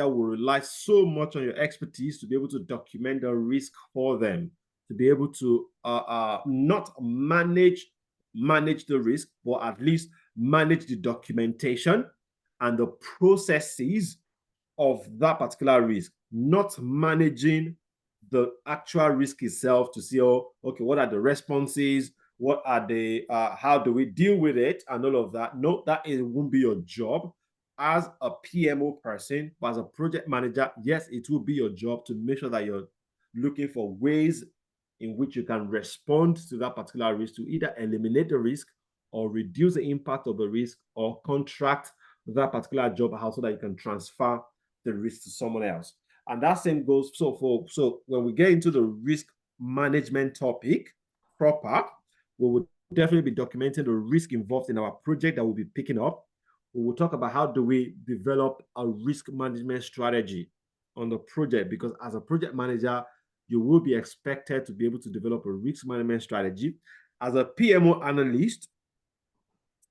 will rely so much on your expertise to be able to document the risk for them, to be able to not manage the risk, but at least manage the documentation and the processes of that particular risk, not managing the actual risk itself to see, oh, okay, what are the responses? What are the, how do we deal with it and all of that? No, it won't be your job. As a PMO person, but as a project manager, yes, it will be your job to make sure that you're looking for ways in which you can respond to that particular risk to either eliminate the risk or reduce the impact of the risk or contract that particular job out so that you can transfer the risk to someone else. And that same goes, so when we get into the risk management topic proper, we will definitely be documenting the risk involved in our project that we'll be picking up. We will talk about how do we develop a risk management strategy on the project, because as a project manager, you will be expected to be able to develop a risk management strategy. as a PMO analyst,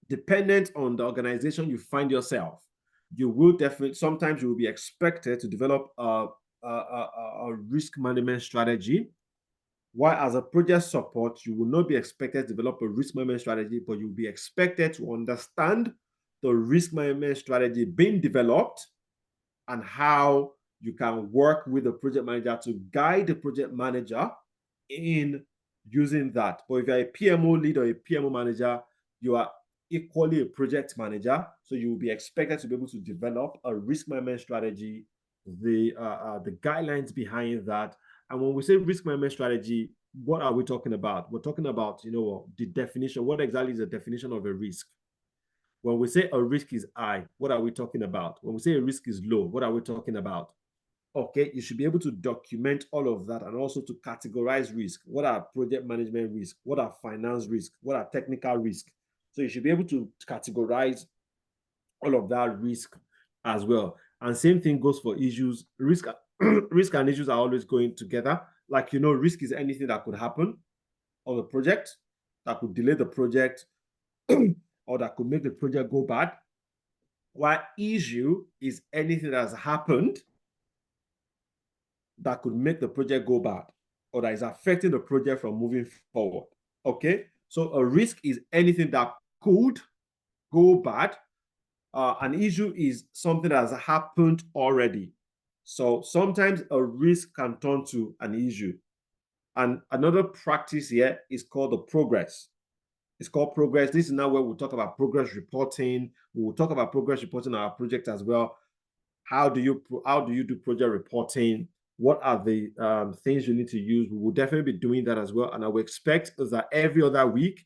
dependent on the organization you find yourself, you will definitely, sometimes you will be expected to develop a risk management strategy. While as a project support, you will not be expected to develop a risk management strategy, but you'll be expected to understand the risk management strategy being developed and how you can work with the project manager to guide the project manager in using that. But if you're a PMO lead or a PMO manager, you are equally a project manager, so you will be expected to be able to develop a risk management strategy, the guidelines behind that. And when we say risk management strategy, what are we talking about? We're talking about, the definition. What exactly is the definition of a risk? When we say a risk is high, what are we talking about? When we say a risk is low, what are we talking about? Okay, you should be able to document all of that and also to categorize risk. What are project management risk? What are finance risk? What are technical risk? So you should be able to categorize all of that risk as well. And same thing goes for issues. Risk and issues are always going together. Like, risk is anything that could happen on the project, that could delay the project, or that could make the project go bad. While issue is anything that has happened that could make the project go bad or that is affecting the project from moving forward. Okay, so a risk is anything that could go bad. An issue is something that has happened already. So sometimes a risk can turn to an issue. And another practice here is called the progress. It's called progress. This is now where we'll talk about progress reporting. We will talk about progress reporting on our project as well. How do you do project reporting? What are the things you need to use? We will definitely be doing that as well. And I will expect that every other week,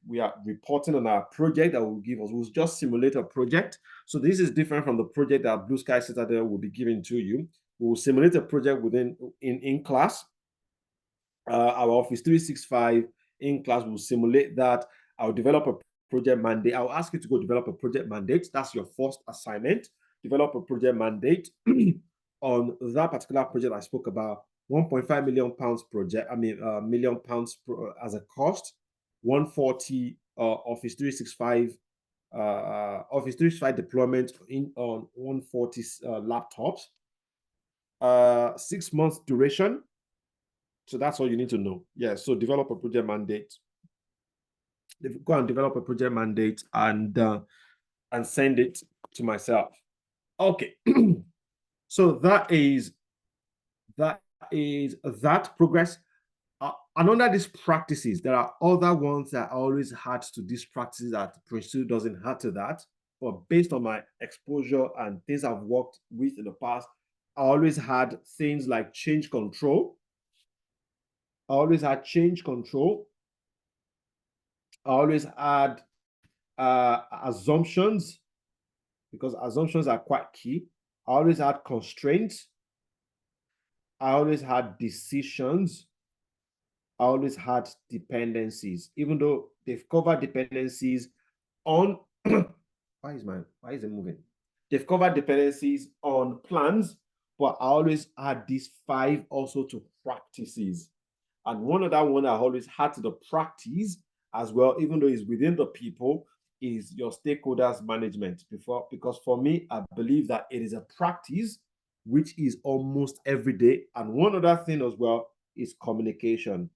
we are reporting on our project that will give us. We'll just simulate a project. So this is different from the project that Blue Sky Citadel will be giving to you. We will simulate a project in class. Our Office 365 in class will simulate that. I'll develop a project mandate. I'll ask you to go develop a project mandate. That's your first assignment. Develop a project mandate on that particular project I spoke about. 1.5 million pounds project. million pounds as a cost. 140 Office 365 Office 365 deployment on 140 laptops. 6 months duration. So that's all you need to know. Yeah, so develop a project mandate. Go and develop a project mandate and send it to myself. Okay. So that is that progress. And under these practices, there are other ones that always add to these practices that Prince 2 doesn't add to that. But based on my exposure and things I've worked with in the past, I always had things like change control. I always had assumptions, because assumptions are quite key. I always had constraints. I always had decisions. I always had dependencies, even though they've covered dependencies on why is it moving? They've covered dependencies on plans, but I always had these 5 also to practices. And one other one I always had to the practice as well, even though it's within the people, is your stakeholders management. Because for me, I believe that it is a practice which is almost every day. And one other thing as well is communication.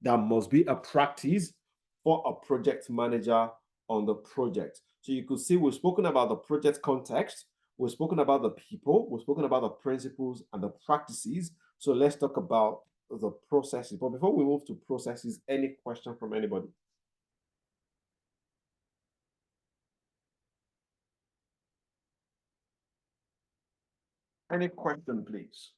That must be a practice for a project manager on the project. So you could see we've spoken about the project context, we've spoken about the people, we've spoken about the principles and the practices. So let's talk about the processes. But before we move to processes, any question from anybody? Any question, please?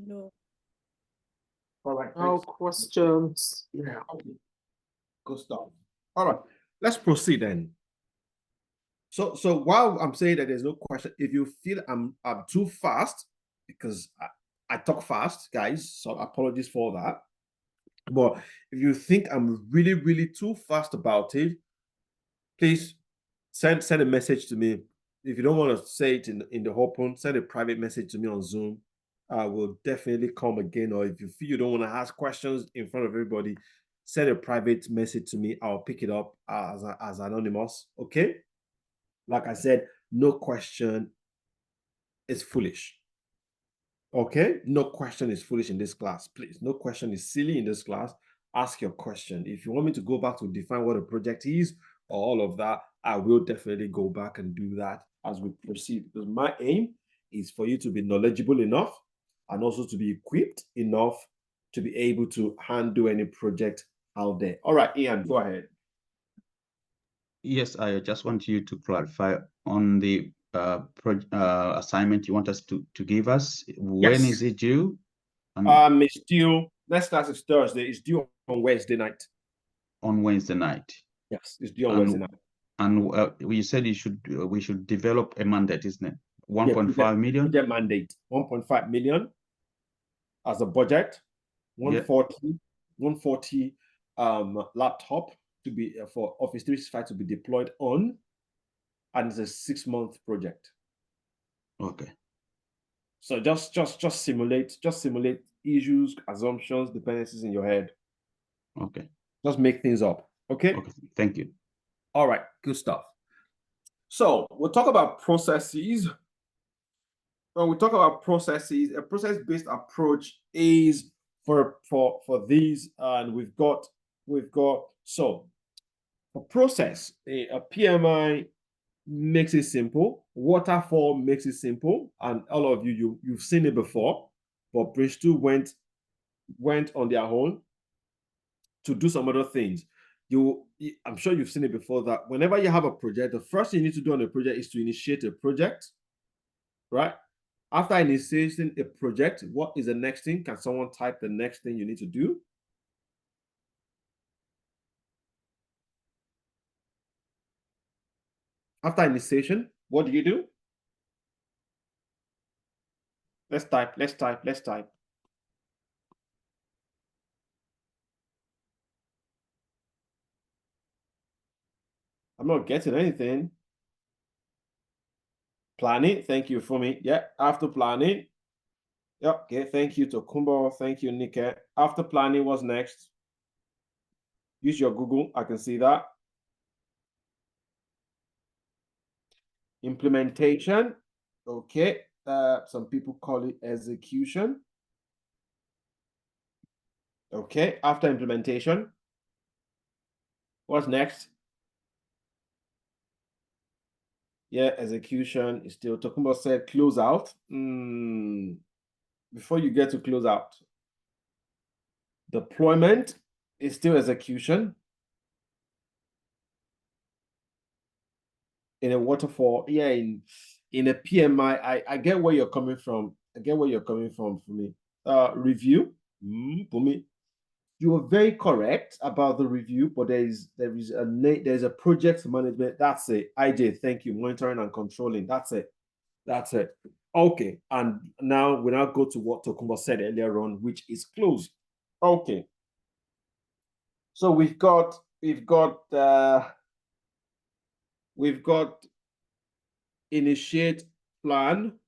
No. All right. No questions. Yeah. Okay. Good stuff. All right. Let's proceed then. So while I'm saying that there's no question, if you feel I'm too fast, because I talk fast, guys, so apologies for that. But if you think I'm really, really too fast about it, please send a message to me if you don't want to say it in the open, send a private message to me on Zoom. I will definitely come again. Or if you feel you don't want to ask questions in front of everybody, send a private message to me. I'll pick it up as anonymous. Okay. Like I said, no question is foolish. Okay. No question is foolish in this class. Please. No question is silly in this class. Ask your question. If you want me to go back to define what a project is or all of that, I will definitely go back and do that as we proceed. Because my aim is for you to be knowledgeable enough and also to be equipped enough to be able to handle any project out there. All right, Ian, go ahead. Yes, I just want you to clarify on the assignment you want us to give us. When is it due? It's due. Next class is Thursday. It's due on Wednesday night. On Wednesday night. Yes, it's due on Wednesday night. And we said we should develop a mandate, isn't it? 1.5 million. Project mandate. 1.5 million as a budget. 140 laptop to be for Office 365 to be deployed on, and it's a 6-month project. Okay. So just simulate issues, assumptions, dependencies in your head. Okay. Just make things up. Okay. Okay. Thank you. All right. Good stuff. So we'll talk about processes. When we talk about processes, a process-based approach is for these, and we've got so a process, a PMI makes it simple. Waterfall makes it simple, and all of you've seen it before. But Bridge 2 went on their own to do some other things. I'm sure you've seen it before that whenever you have a project, the first thing you need to do on a project is to initiate a project, right? After initiating a project, what is the next thing? Can someone type the next thing you need to do? After initiation, what do you do? Let's type. I'm not getting anything. Planning, thank you for me. Yeah, after planning. Yeah, okay, thank you to Kumbo. Thank you, Nike. After planning, what's next? Use your Google, I can see that. Implementation, okay. Some people call it execution. Okay, after implementation, what's next? Yeah, execution is still talking about said close out. Before you get to close out, deployment is still execution. In a waterfall, yeah, in a PMI, I get where you're coming from. For me. Review, for me. You are very correct about the review, but there's a project management. That's it. IJ, thank you. Monitoring and controlling. That's it. Okay, and now we now go to what Tokumbo said earlier on, which is close. Okay. So we've got initiate, plan,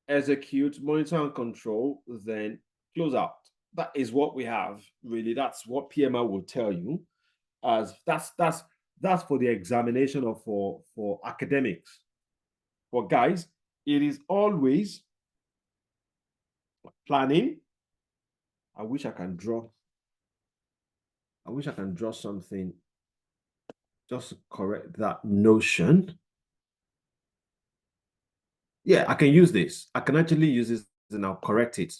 execute, monitor and control, then close out. That is what we have, really. That's what PMI will tell you. As that's for the examination or for academics. For guys, it is always planning. I wish I can draw something just to correct that notion. Yeah, I can use this. I can actually use this and I'll correct it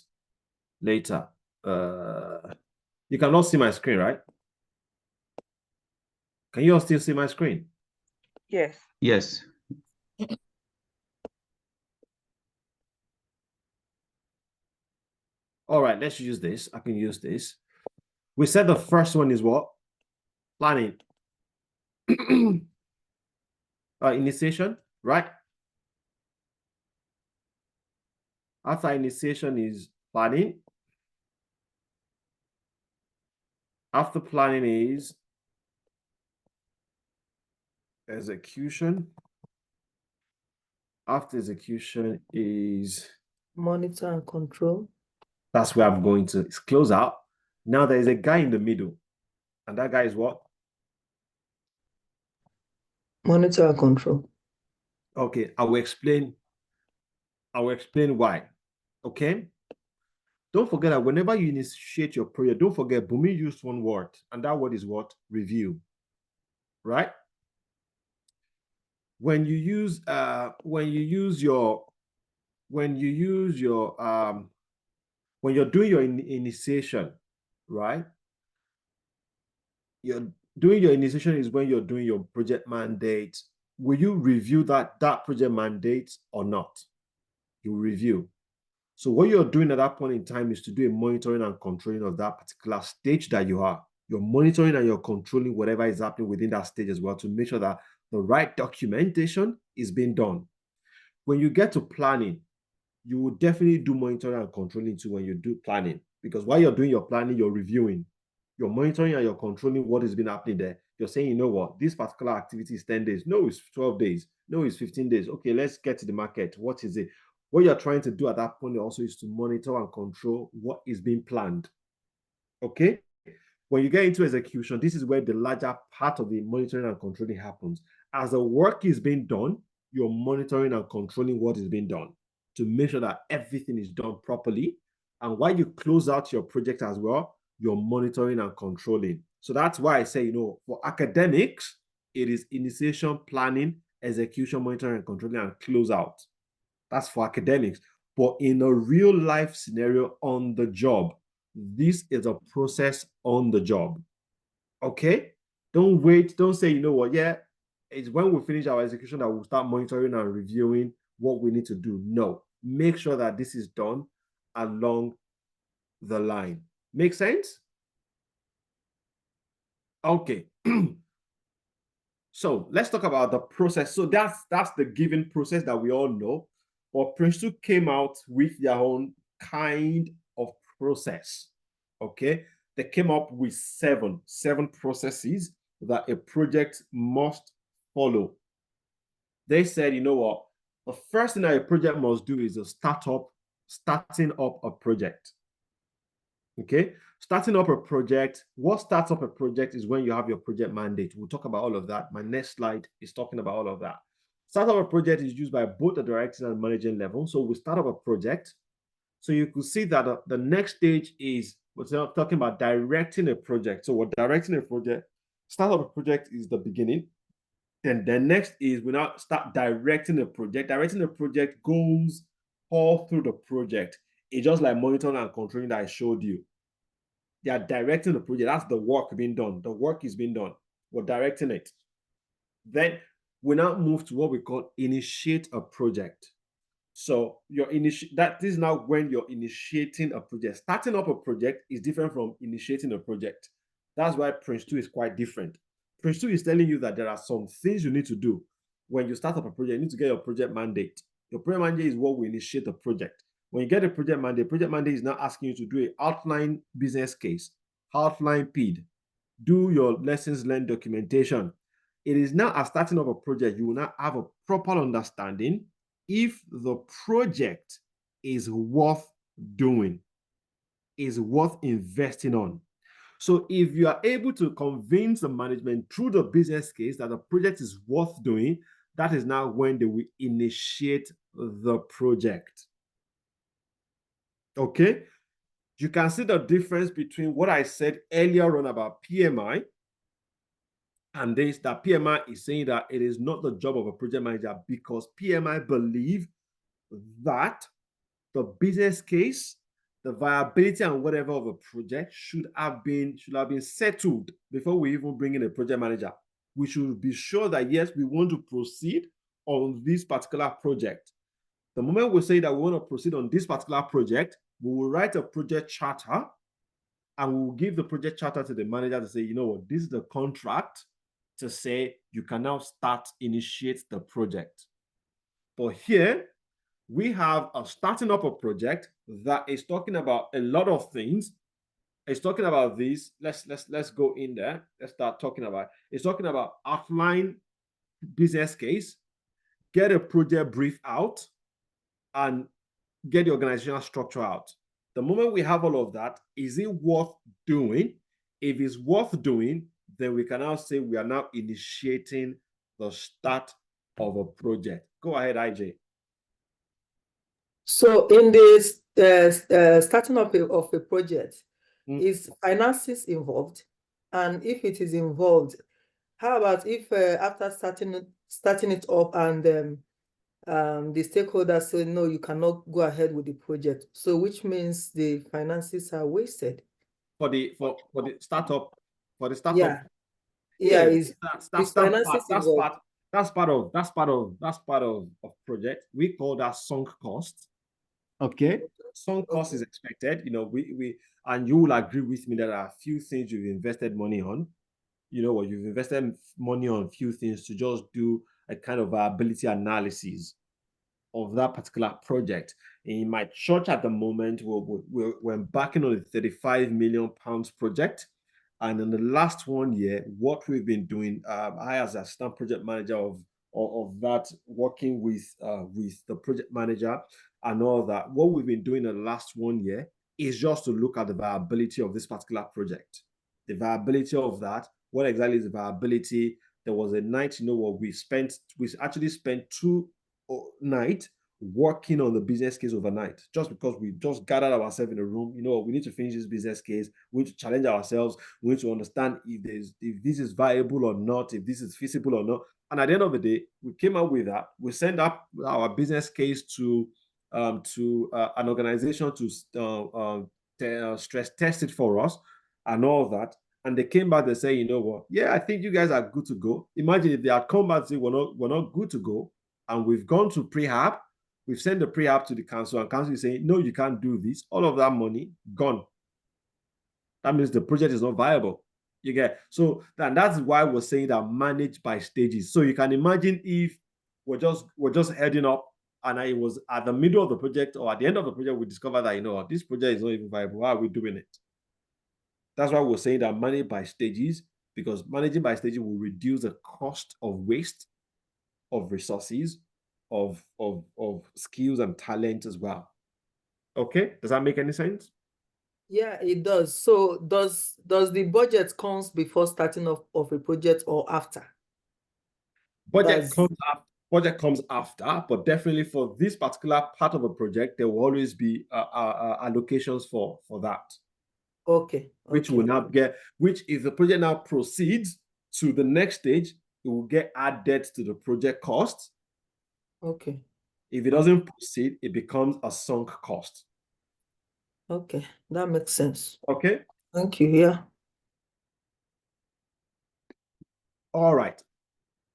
later. You cannot see my screen, right? Can you all still see my screen? Yes. Yes. All right, let's use this. I can use this. We said the first one is what? Planning. Initiation, right? After initiation is planning. After planning is execution. After execution is, Monitor and control. that's where I'm going to. It's close out. Now there is a guy in the middle. And that guy is what? Monitor and control. Okay, I will explain why. Okay. Don't forget that whenever you initiate your project, don't forget Bumi used one word, and that word is what? Review. Right? When you're doing your initiation, right? You're doing your initiation is when you're doing your project mandate. Will you review that project mandate or not? You review. So what you're doing at that point in time is to do a monitoring and controlling of that particular stage that you are. You're monitoring and you're controlling whatever is happening within that stage as well to make sure that the right documentation is being done. When you get to planning, you will definitely do monitoring and controlling too when you do planning, because while you're doing your planning, you're reviewing, you're monitoring and you're controlling what has been happening there. You're saying, you know what, this particular activity is 10 days. No, it's 12 days. No, it's 15 days. Okay, let's get to the market. What is it? What you're trying to do at that point also is to monitor and control what is being planned. Okay? When you get into execution, this is where the larger part of the monitoring and controlling happens. As the work is being done, you're monitoring and controlling what is being done to make sure that everything is done properly. And while you close out your project as well, you're monitoring and controlling. So that's why I say, you know, for academics, it is initiation, planning, execution, monitoring and controlling, and close out. That's for academics. But in a real life scenario on the job, this is a process on the job. Okay? Don't wait. Don't say, you know what, yeah, it's when we finish our execution that we'll start monitoring and reviewing what we need to do. No. Make sure that this is done along the line. Make sense? Okay. So let's talk about the process. So that's the given process that we all know. But Prince2 came out with their own kind of process. Okay. They came up with seven processes that a project must follow. They said, you know what? The first thing that a project must do is starting up a project. Okay, starting up a project. What starts up a project is when you have your project mandate. We'll talk about all of that. My next slide is talking about all of that. Start up a project is used by both the directing and managing level. So we start up a project. So you could see that the next stage is we're talking about directing a project. So we're directing a project. Start up a project is the beginning. Then the next is we now start directing a project. Directing a project goes all through the project. It's just like monitoring and controlling that I showed you. They are directing the project. That's the work being done. The work is being done. We're directing it. Then we now move to what we call initiate a project. So this is now when you're initiating a project. Starting up a project is different from initiating a project. That's why Prince2 is quite different. Prince2 is telling you that there are some things you need to do when you start up a project. You need to get your project mandate. Your project mandate is what will initiate the project. When you get a project mandate is now asking you to do an outline business case, outline PID, do your lessons learned documentation. It is now as starting up a project, you will now have a proper understanding if the project is worth doing, is worth investing on. So if you are able to convince the management through the business case that the project is worth doing, that is now when they will initiate the project. Okay, you can see the difference between what I said earlier on about PMI and this, that PMI is saying that it is not the job of a project manager because PMI believe that the business case, the viability and whatever of a project should have been settled before we even bring in a project manager. We should be sure that yes, we want to proceed on this particular project. The moment we say that we want to proceed on this particular project, we will write a project charter and we will give the project charter to the manager to say, you know what, this is the contract to say you can now initiate the project. But here we have a starting up a project that is talking about a lot of things. It's talking about this. Let's go in there. Let's start talking about. It's talking about outline business case, get a project brief out, and get the organizational structure out. The moment we have all of that, is it worth doing? If it's worth doing, then we can now say we are now initiating the start of a project. Go ahead, IJ. So in this starting of a project, is finances involved? And if it is involved, how about if after starting it up and the stakeholders say no, you cannot go ahead with the project? So which means the finances are wasted For the startup, Yeah, is finances involved? That's part of project. We call that sunk cost. Okay. Sunk cost is expected. You know, we and you will agree with me that there are a few things you've invested money on. You know what, you've invested money on a few things to just do a kind of ability analysis of that particular project. In my church at the moment, we're embarking on a 35 million pounds project. And in the last 1 year, what we've been doing, I as assistant project manager of that, working with the project manager and all that, what we've been doing in the last 1 year is just to look at the viability of this particular project. The viability of that, what exactly is the viability? There was a night, you know what, we actually spent 2 nights working on the business case overnight, just because we just gathered ourselves in a room. You know, we need to finish this business case. We need to challenge ourselves. We need to understand if this is viable or not, if this is feasible or not. And at the end of the day, we came up with that. We sent up our business case to an organization to stress test it for us and all that. And they came back and say, you know what? Yeah, I think you guys are good to go. Imagine if they had come back and say we're not good to go, and we've gone to prehab. We've sent the prehab to the council, and council is saying, no, you can't do this. All of that money gone. That means the project is not viable. You get? So that's why we're saying that manage by stages. So you can imagine if we're just heading up, and it was at the middle of the project or at the end of the project, we discover that, you know, this project is not even viable. Why are we doing it? That's why we're saying that manage by stages, because managing by stages will reduce the cost of waste, of resources, of skills and talent as well. Okay, does that make any sense? Yeah, it does. So does the budget comes before starting of a project or after? Budget comes after, but definitely for this particular part of a project, there will always be allocations for that. Okay. Which will now which if the project now proceeds to the next stage, it will get added to the project cost. Okay. If it doesn't proceed, it becomes a sunk cost. Okay, that makes sense. Okay. Thank you. Yeah. All right.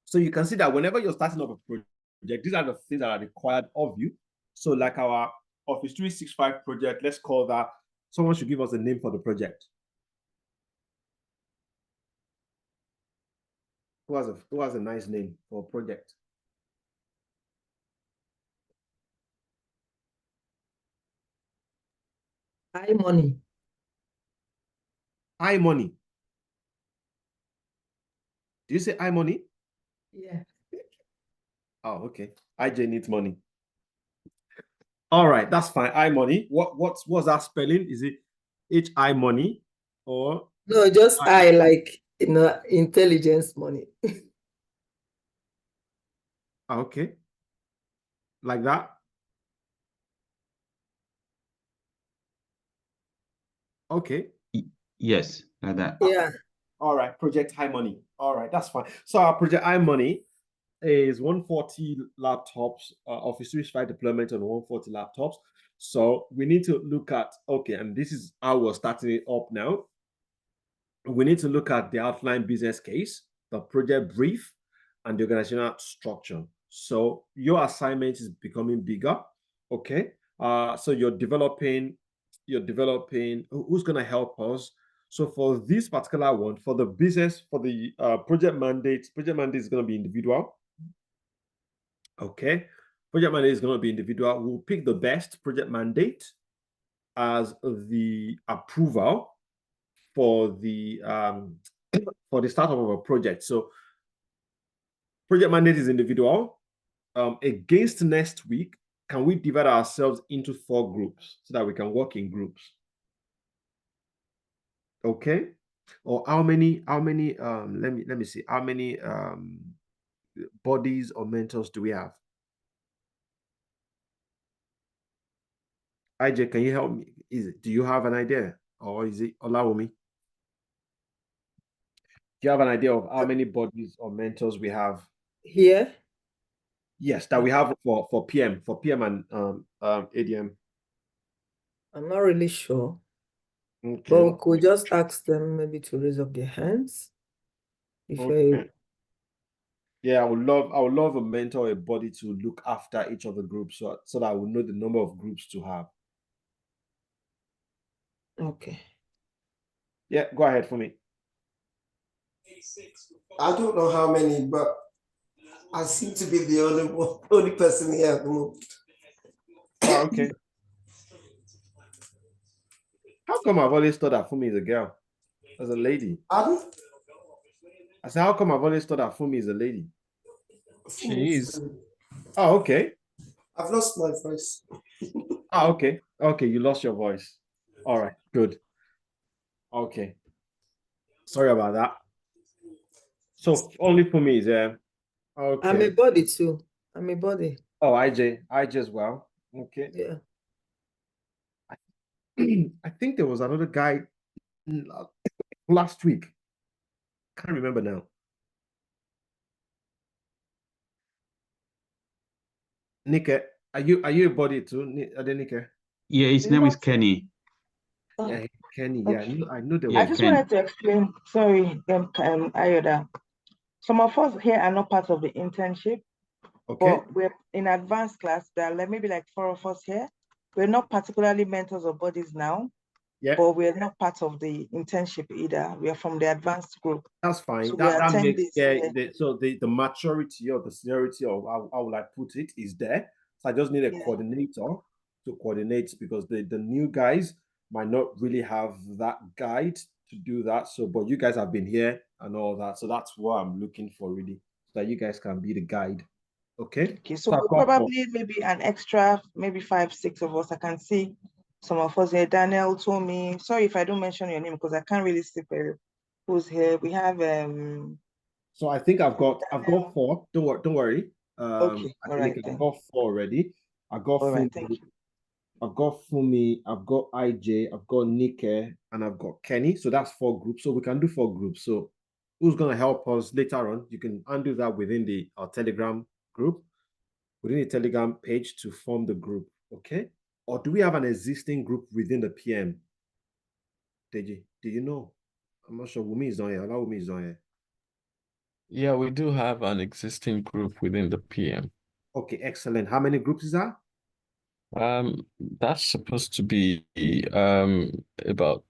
So you can see that whenever you're starting up a project, these are the things that are required of you. So like our Office 365 project, let's call that, someone should give us a name for the project. Who has a nice name for a project? iMoney. iMoney. Do you say iMoney? Yeah. Oh, okay. IJ needs money. All right, that's fine. iMoney. What's that spelling? Is it iMoney or no? Just I like, you know, intelligence money. Okay, like that. Okay. Yes, like that. Yeah. All right, Project iMoney. All right, that's fine. So our Project iMoney is 140 laptops, Office 365 deployment on 140 laptops. So we need to look at, okay, and this is how we're starting it up now. We need to look at the outline business case, the project brief, and the organizational structure. So your assignment is becoming bigger. Okay. So you're developing, who's going to help us? So for this particular one, for the business, for the project mandate is going to be individual. Okay. Project mandate is going to be individual. We'll pick the best project mandate as the approval for the startup of a project. So Project mandate is individual. Against next week, can we divide ourselves into 4 groups so that we can work in groups? Okay. Or how many let me see, how many bodies or mentors do we have? IJ, can you help me? Do you have an idea, or is it Olawumi? Do you have an idea of how many bodies or mentors we have? Here? Yes, that we have for PM and ADM. I'm not really sure. Okay. But we could just ask them maybe to raise up their hands. If Okay. Yeah, I would love a mentor, a body to look after each of the groups so that I will know the number of groups to have. okay. Yeah, go ahead for me. I don't know how many, but I seem to be the only person here at the moment. Oh, okay. How come I've always thought that Fumi is a girl? As a lady. Pardon? I said, how come I've always thought that Fumi is a lady? She is. Oh, okay. I've lost my voice. Oh, okay. Okay, you lost your voice. All right, good. Okay. Sorry about that. So only Fumi is there. Okay. I'm a body too. I'm a body. Oh, IJ as well. Okay. Yeah. I think there was another guy last week. Can't remember now. Nike, are you a body too, Nike? Yeah, his name is Kenny. Yeah, Kenny. Yeah, Okay. I know there Yeah, I was. just Kenny. wanted to explain, sorry, Ayoda. Some of us here are not part of the internship, Okay. but we're in advanced class. There are maybe like 4 of us here. We're not particularly mentors or bodies now, Yeah, but we're not part of the internship either. We are from the advanced group. that's fine. So we That attend makes this, the maturity or the seniority of how will I put it is there. So I just need a Yeah. coordinator to coordinate because the new guys might not really have that guide to do that. So, but you guys have been here and all that. So that's what I'm looking for really, so that you guys can be the guide. Okay. Okay, so I've we'll got probably maybe an extra, maybe 5, 6 of us. I can see some of us here. Daniel told me, sorry if I don't mention your name because I can't really see who's here. We have So I think I've got 4. Don't worry. okay, I all think right I've then. got 4 already. I've got All right, Fumi, thank you. I've got Fumi, I've got IJ, I've got Nike, and I've got Kenny. So that's 4 groups. So we can do 4 groups. So who's gonna help us later on? You can undo that within our Telegram group, within the Telegram page to form the group. Okay. Or do we have an existing group within the PM? Deji, do you know? I'm not sure. Wumi is not here. Wumi is not here. Yeah, we do have an existing group within the PM. Okay, excellent. How many groups is that? That's supposed to be about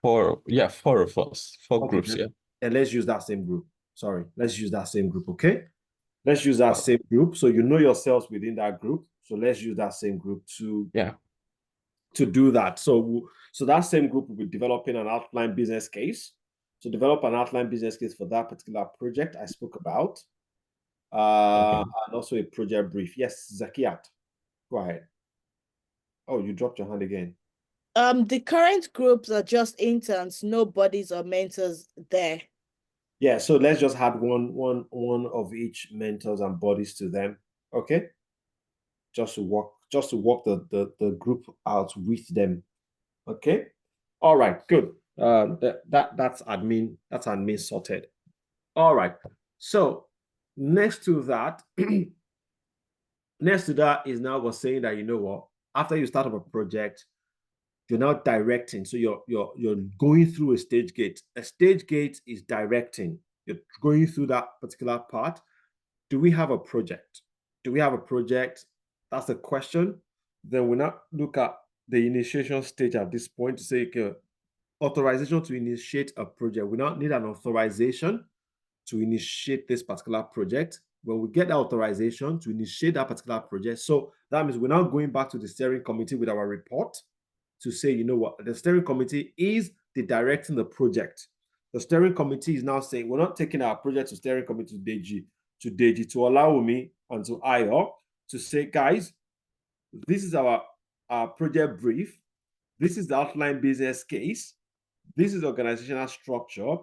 4, yeah, 4 of us, 4 Okay, groups, yeah. and let's use that same group. Sorry, let's use that same group, okay? Let's use that same group. So you know yourselves within that group. So let's use that same group to do that. So that same group will be developing an outline business case. So develop an outline business case for that particular project I spoke about. And also a project brief. Yes, Zakiat, go ahead. Oh, you dropped your hand again. The current groups are just interns, no bodies or mentors there. Yeah, so let's just add one of each mentors and bodies to them. Okay. Just to work the group out with them. Okay. All right, good. That's admin sorted. All right. So next to that is now we're saying that, you know what, after you start up a project, you're now directing. So you're going through a stage gate. A stage gate is directing. You're going through that particular part. Do we have a project? Do we have a project? That's the question. Then we now look at the initiation stage at this point to say, okay, authorization to initiate a project. We now need an authorization to initiate this particular project. When we get the authorization to initiate that particular project, so that means we're now going back to the steering committee with our report to say, you know what, the steering committee is the directing the project. The steering committee is now saying, we're not taking our project to steering committee to DG. to Deji, to Olawumi, and to Ayo to say, guys, this is our project brief. This is the outline business case. This is the organizational structure.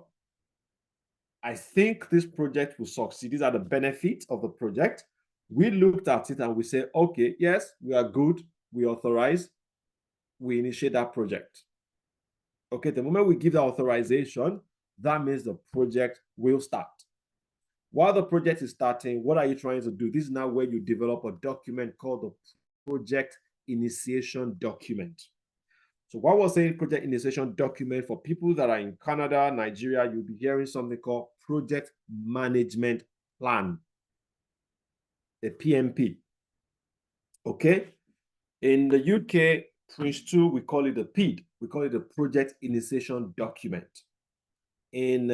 I think this project will succeed. These are the benefits of the project. We looked at it and we said, okay, yes, we are good. We authorize. We initiate that project. Okay, the moment we give the authorization, that means the project will start. While the project is starting, what are you trying to do? This is now where you develop a document called the project initiation document. So while we're saying project initiation document, for people that are in Canada, Nigeria, you'll be hearing something called project management plan, the PMP. Okay. In the UK, Prince 2, we call it the PID. We call it the project initiation document. In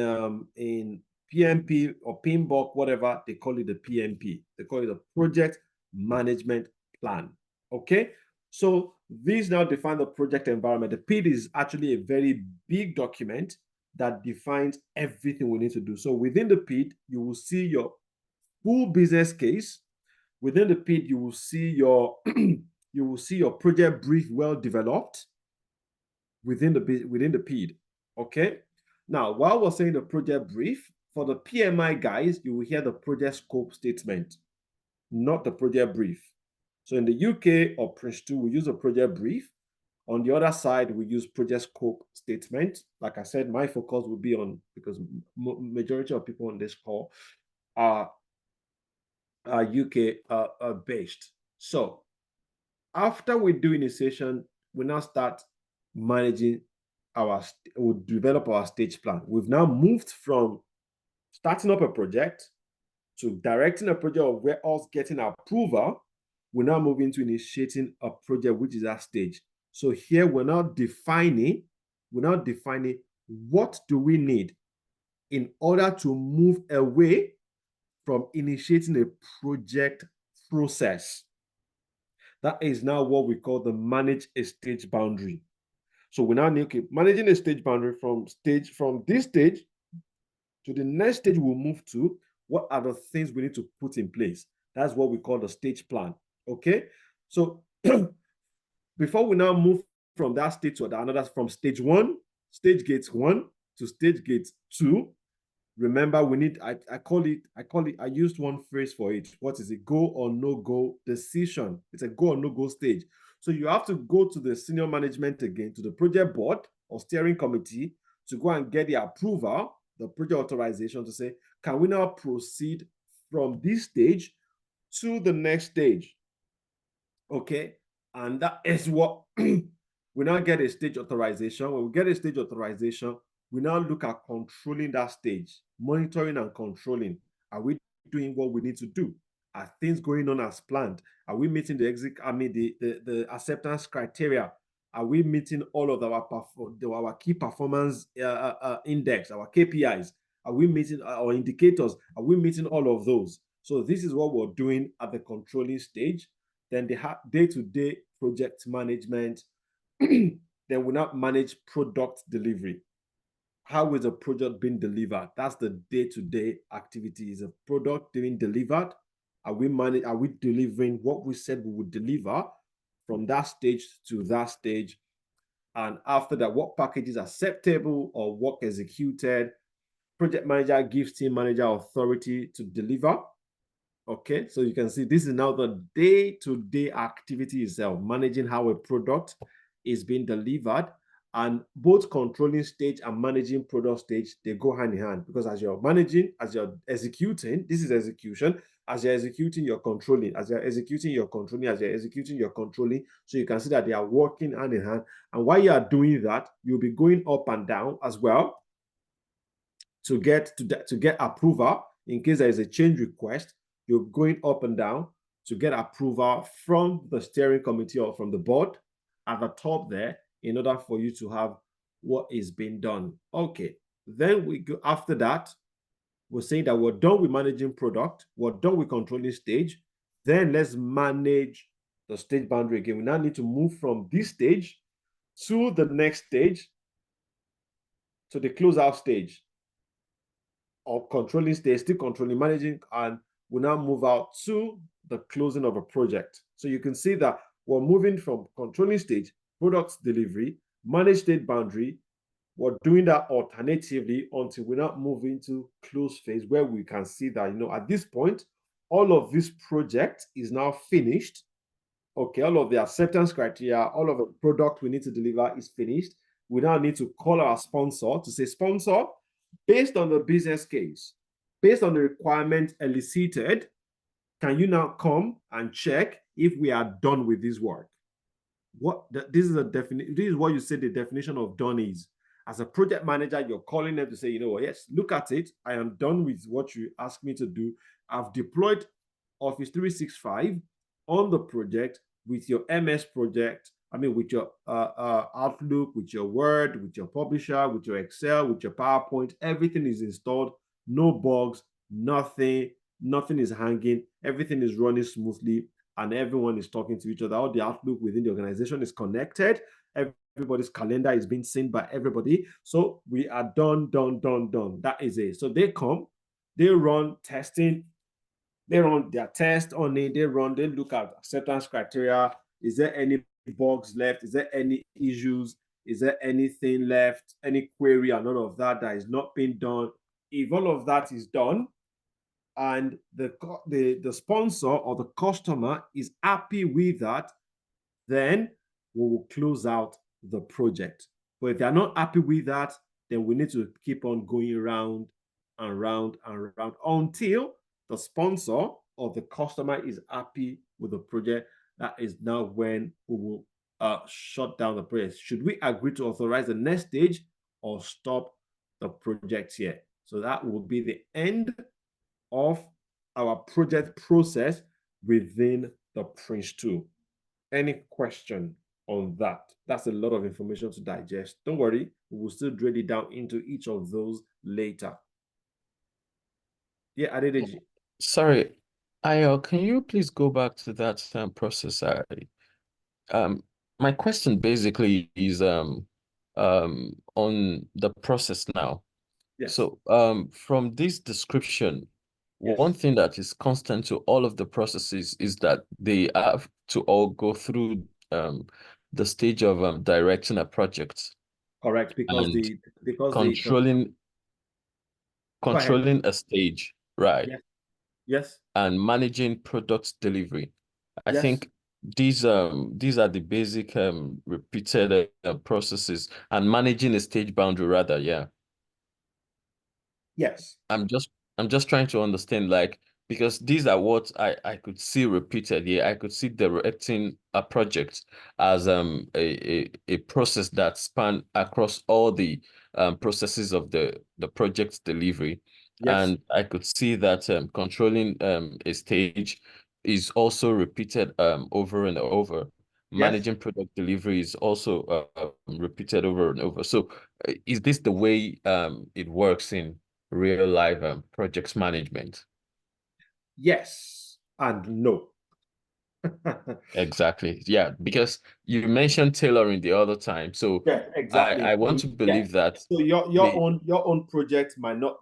PMP or PMBOK, whatever, they call it the PMP. They call it the project management plan. Okay. So these now define the project environment. The PID is actually a very big document that defines everything we need to do. So within the PID, you will see your full business case. Within the PID, you will see your project brief well developed within the PID. Okay. Now, while we're saying the project brief, for the PMI guys, you will hear the project scope statement, not the project brief. So in the UK or Prince 2, we use a project brief. On the other side, we use project scope statement. Like I said, my focus will be on, because majority of people on this call are UK based. So after we do initiation, we now start managing we'll develop our stage plan. We've now moved from starting up a project to directing a project, of where us getting approval. We're now moving to initiating a project, which is our stage. So here we're now defining what do we need in order to move away from initiating a project process. That is now what we call the manage a stage boundary. So we now need, okay, managing a stage boundary from this stage to the next stage we'll move to. What are the things we need to put in place? That's what we call the stage plan. Okay. So before we now move from that stage to another, from stage 1, stage gate 1 to stage gate 2, remember we need, I used one phrase for it. What is it? Go or no go decision. It's a go or no go stage. So you have to go to the senior management again, to the project board or steering committee, to go and get the approval, the project authorization, to say, can we now proceed from this stage to the next stage? Okay. And that is what we now get a stage authorization. When we get a stage authorization, we now look at controlling that stage, monitoring and controlling. Are we doing what we need to do? Are things going on as planned? Are we meeting the acceptance criteria? Are we meeting all of our key performance index, our KPIs? Are we meeting our indicators? Are we meeting all of those? So this is what we're doing at the controlling stage. Then the day-to-day project management. Then we now manage product delivery. How is the project being delivered? That's the day-to-day activity. Is a product being delivered? Are we delivering what we said we would deliver from that stage to that stage? And after that, what package is acceptable or work executed? Project manager gives team manager authority to deliver. Okay, so you can see this is now the day-to-day activity itself, managing how a product is being delivered. And both controlling stage and managing product stage, they go hand in hand, because as you're managing, as you're executing, this is execution. As you're executing, you're controlling. As you're executing, you're controlling. As you're executing, you're controlling. So you can see that they are working hand in hand. And while you are doing that, you'll be going up and down as well to get approval. In case there is a change request, you're going up and down to get approval from the steering committee or from the board at the top there, in order for you to have what is being done. Okay, then we go after that. We're saying that we're done with managing product, we're done with controlling stage. Then let's manage the stage boundary again. We now need to move from this stage to the next stage, to the closeout stage of controlling stage, still controlling, managing, and we now move out to the closing of a project. So you can see that we're moving from controlling stage, product delivery, manage state boundary. We're doing that alternatively until we now move into close phase, where we can see that, you know, at this point, all of this project is now finished. Okay, all of the acceptance criteria, all of the product we need to deliver is finished. We now need to call our sponsor to say, sponsor, based on the business case, based on the requirement elicited, can you now come and check if we are done with this work? This is what you say the definition of done is. As a project manager, you're calling them to say, you know what, yes, look at it. I am done with what you asked me to do. I've deployed Office 365 on the project with your MS project. I mean, with your Outlook, with your Word, with your Publisher, with your Excel, with your PowerPoint, everything is installed, no bugs, nothing is hanging, everything is running smoothly, and everyone is talking to each other. All the Outlook within the organization is connected. Everybody's calendar is being seen by everybody. So we are done. That is it. So they come, they run testing, they run their test on it, they look at acceptance criteria. Is there any bugs left? Is there any issues? Is there anything left? Any query and all of that is not being done? If all of that is done, and the sponsor or the customer is happy with that, then we will close out the project. But if they're not happy with that, then we need to keep on going round and round and round until the sponsor or the customer is happy with the project. That is now when we will shut down the project. Should we agree to authorize the next stage or stop the project here? So that will be the end of our project process within the Prince2. Any question on that? That's a lot of information to digest. Don't worry, we will still drill it down into each of those later. Yeah, Adedeji. Sorry, Ayo, can you please go back to that process? My question basically is on the process now. Yes. So from this description, Yes. one thing that is constant to all of the processes is that they have to all go through the stage of directing a project. Correct, because and controlling controlling a stage, right? Yes. Yes. And managing product delivery. I Yes. think these are the basic repeated processes, and managing a stage boundary rather, yeah. Yes. I'm just trying to understand, like, because these are what I could see repeated here. I could see directing a project as a process that span across all the processes of the project delivery. Yes. And I could see that controlling a stage is also repeated over and over. Managing product delivery is also repeated over and over. So is this the way it works in real life projects management? Yes and no. Exactly. Yeah, because you mentioned tailoring the other time. So Yeah, exactly. I want to believe that. So your own project might not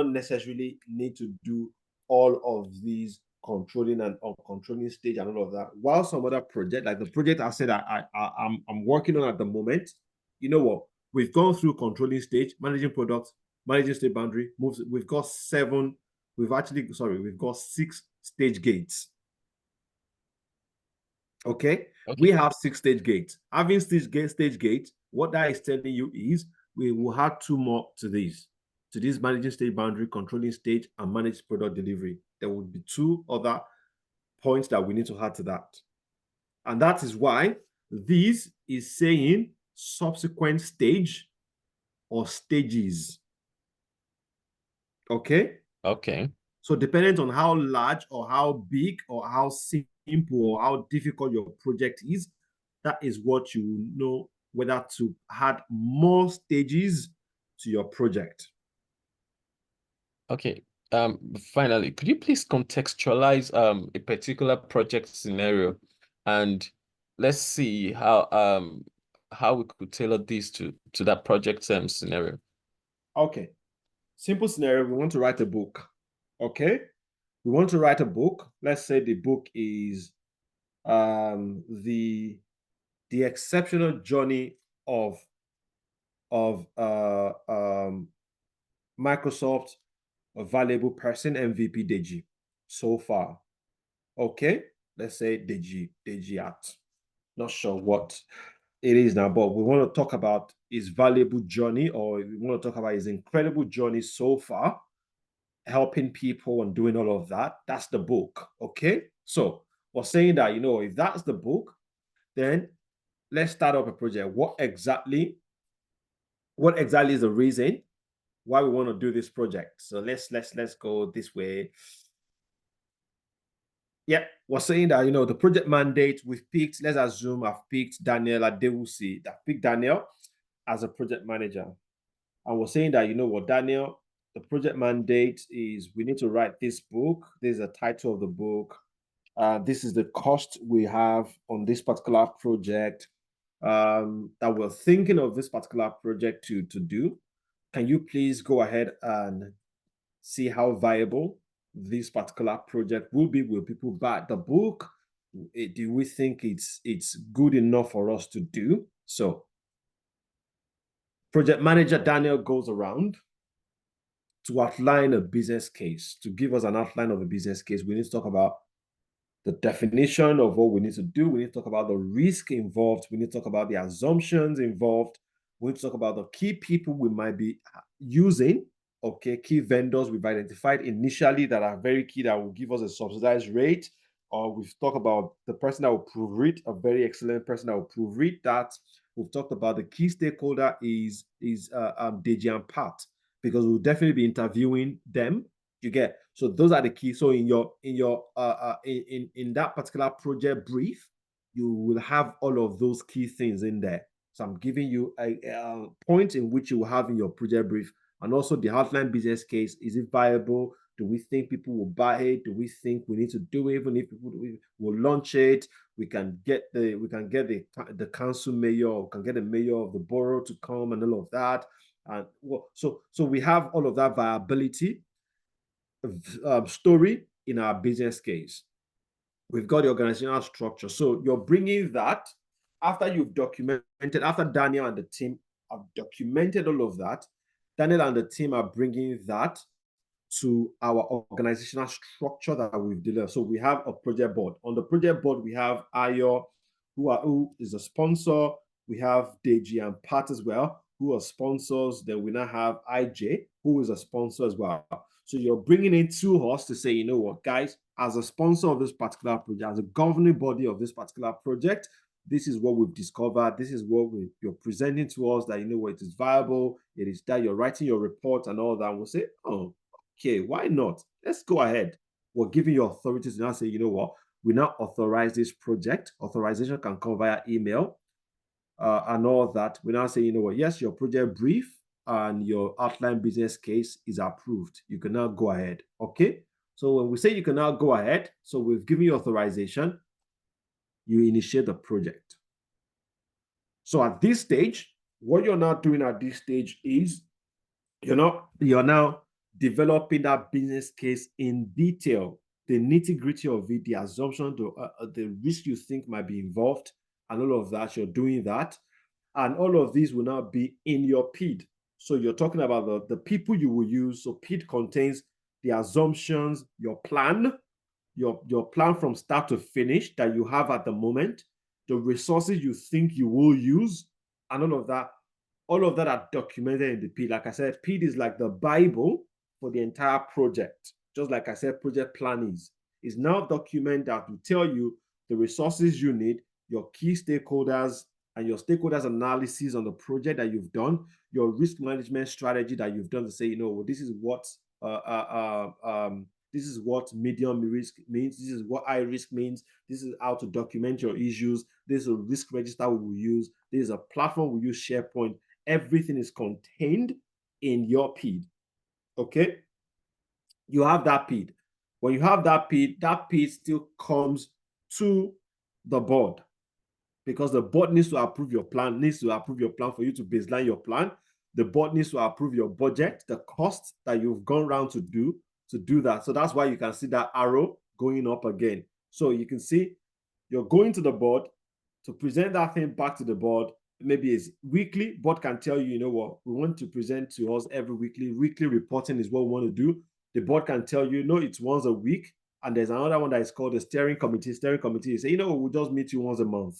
necessarily need to do all of these controlling and uncontrolling stage and all of that. While some other project, like the project I said I'm working on at the moment, you know what? We've gone through controlling stage, managing products, managing state boundary, moves. We've got 6 stage gates. Okay? We have 6 stage gates. Having stage gate, what that is telling you is we will have 2 more to this managing state boundary, controlling stage, and managed product delivery. There will be 2 other points that we need to add to that. And that is why this is saying subsequent stage or stages. Okay? Okay. So depending on how large or how big or how simple or how difficult your project is, that is what you know whether to add more stages to your project. Okay. Finally, could you please contextualize a particular project scenario, and let's see how we could tailor this to that project scenario. Okay. Simple scenario, we want to write a book. Okay. We want to write a book. Let's say the book is the exceptional journey of Microsoft, a valuable person, MVP Deji, so far. Okay, let's say Deji at. Not sure what it is now, but we want to talk about his valuable journey, or we want to talk about his incredible journey so far, helping people and doing all of that. That's the book. Okay, so we're saying that, you know, if that's the book, then let's start up a project. What exactly is the reason why we want to do this project? So let's go this way. Yeah, we're saying that, you know, the project mandate we've picked, let's assume I've picked Daniel Adewusi. I've picked Daniel as a project manager. And we're saying that, you know what, Daniel, the project mandate is we need to write this book. This is the title of the book. This is the cost we have on this particular project, that we're thinking of this particular project to do. Can you please go ahead and see how viable this particular project will be? Will people buy the book? Do we think it's good enough for us to do? So project manager Daniel goes around to outline a business case, to give us an outline of a business case. We need to talk about the definition of what we need to do. We need to talk about the risk involved. We need to talk about the assumptions involved. We need to talk about the key people we might be using, okay, key vendors we've identified initially that are very key, that will give us a subsidized rate. Or we've talked about the person that will proofread, a very excellent person that will proofread that. We've talked about the key stakeholder is Deji and Pat, because we'll definitely be interviewing them. You get, so those are the keys. So in that particular project brief, you will have all of those key things in there. So I'm giving you a point in which you will have in your project brief, and also the outline business case. Is it viable? Do we think people will buy it? Do we think we need to do it? Even if people will launch it, we can get the council mayor, or can get the mayor of the borough to come and all of that. And so we have all of that viability story in our business case. We've got the organizational structure. So you're bringing that after you've documented, after Daniel and the team have documented all of that. Daniel and the team are bringing that to our organizational structure that we've delivered. So we have a project board. On the project board, we have Ayo, who is a sponsor. We have Deji and Pat as well, who are sponsors. Then we now have IJ, who is a sponsor as well. So you're bringing in to us to say, you know what, guys, as a sponsor of this particular project, as a governing body of this particular project, this is what we've discovered. This is what you're presenting to us, that, you know what, it is viable. It is that you're writing your report and all that. And we'll say, oh, okay, why not? Let's go ahead. We're giving you authority to now say, you know what, we now authorize this project. Authorization can come via email and all that. We now say, you know what, yes, your project brief and your outline business case is approved. You can now go ahead. Okay. So when we say you can now go ahead, so we've given you authorization, you initiate the project. So at this stage, what you're now doing at this stage is you're now developing that business case in detail, the nitty-gritty of it, the assumption, the risk you think might be involved, and all of that. You're doing that. And all of these will now be in your PID. So you're talking about the people you will use. So PID contains the assumptions, your plan, your plan from start to finish that you have at the moment, the resources you think you will use, and all of that are documented in the PID. Like I said, PID is like the Bible for the entire project. Just like I said, project plan is now document that will tell you the resources you need, your key stakeholders, and your stakeholders analysis on the project that you've done, your risk management strategy that you've done to say, you know, well, this is what medium risk means. This is what high risk means. This is how to document your issues. This is a risk register we will use. This is a platform we use, SharePoint. Everything is contained in your PID. Okay? You have that PID. When you have that PID still comes to the board, because the board needs to approve your plan, for you to baseline your plan. The board needs to approve your budget, the costs that you've gone around to do, to do that. So that's why you can see that arrow going up again. So you can see you're going to the board to present that thing back to the board. Maybe it's weekly. Board can tell you, you know what, we want to present to us every weekly. Weekly reporting is what we want to do. The board can tell you, no, it's once a week. And there's another one that is called the steering committee. Steering committee, you say, you know, we'll just meet you once a month.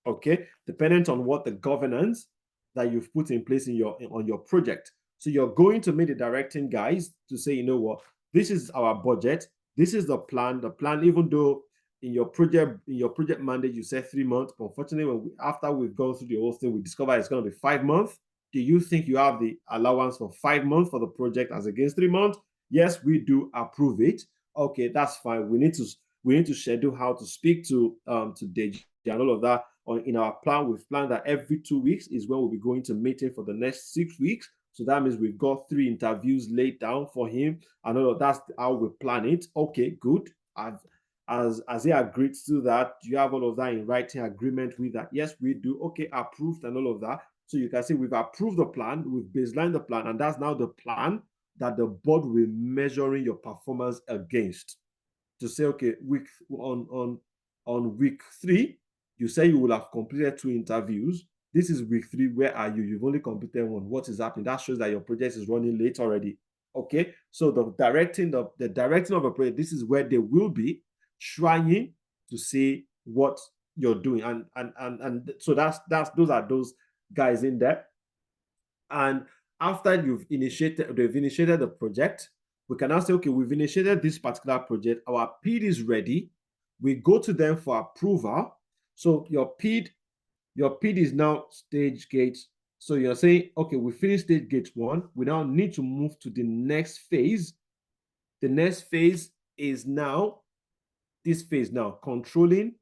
Okay, dependent on what the governance that you've put in place in on your project. So you're going to meet the directing guys to say, you know what, this is our budget. This is the plan. The plan, even though in your project mandate you said 3 months, unfortunately, after we've gone through the whole thing, we discover it's going to be 5 months. Do you think you have the allowance for 5 months for the project as against 3 months? Yes, we do approve it. Okay, that's fine. We need to schedule how to speak to Deji and all of that. In our plan, we've planned that every 2 weeks is when we'll be going to meeting for the next 6 weeks. So that means we've got 3 interviews laid down for him, and all of that's how we plan it. Okay, good. As he agreed to that, do you have all of that in writing agreement with that? Yes, we do. Okay, approved and all of that. So you can see we've approved the plan, we've baselined the plan, and that's now the plan that the board will be measuring your performance against. To say, okay, on week 3, you say you will have completed 2 interviews. This is week 3. Where are you? You've only completed 1. What is happening? That shows that your project is running late already. Okay. So the directing of a project, this is where they will be trying to see what you're doing. And so those are those guys in there. And after they've initiated the project, we can now say, okay, we've initiated this particular project. Our PID is ready. We go to them for approval. So your PID is now stage gate. So you're saying, okay, we finished stage gate 1. We now need to move to the next phase. The next phase is now this phase now, controlling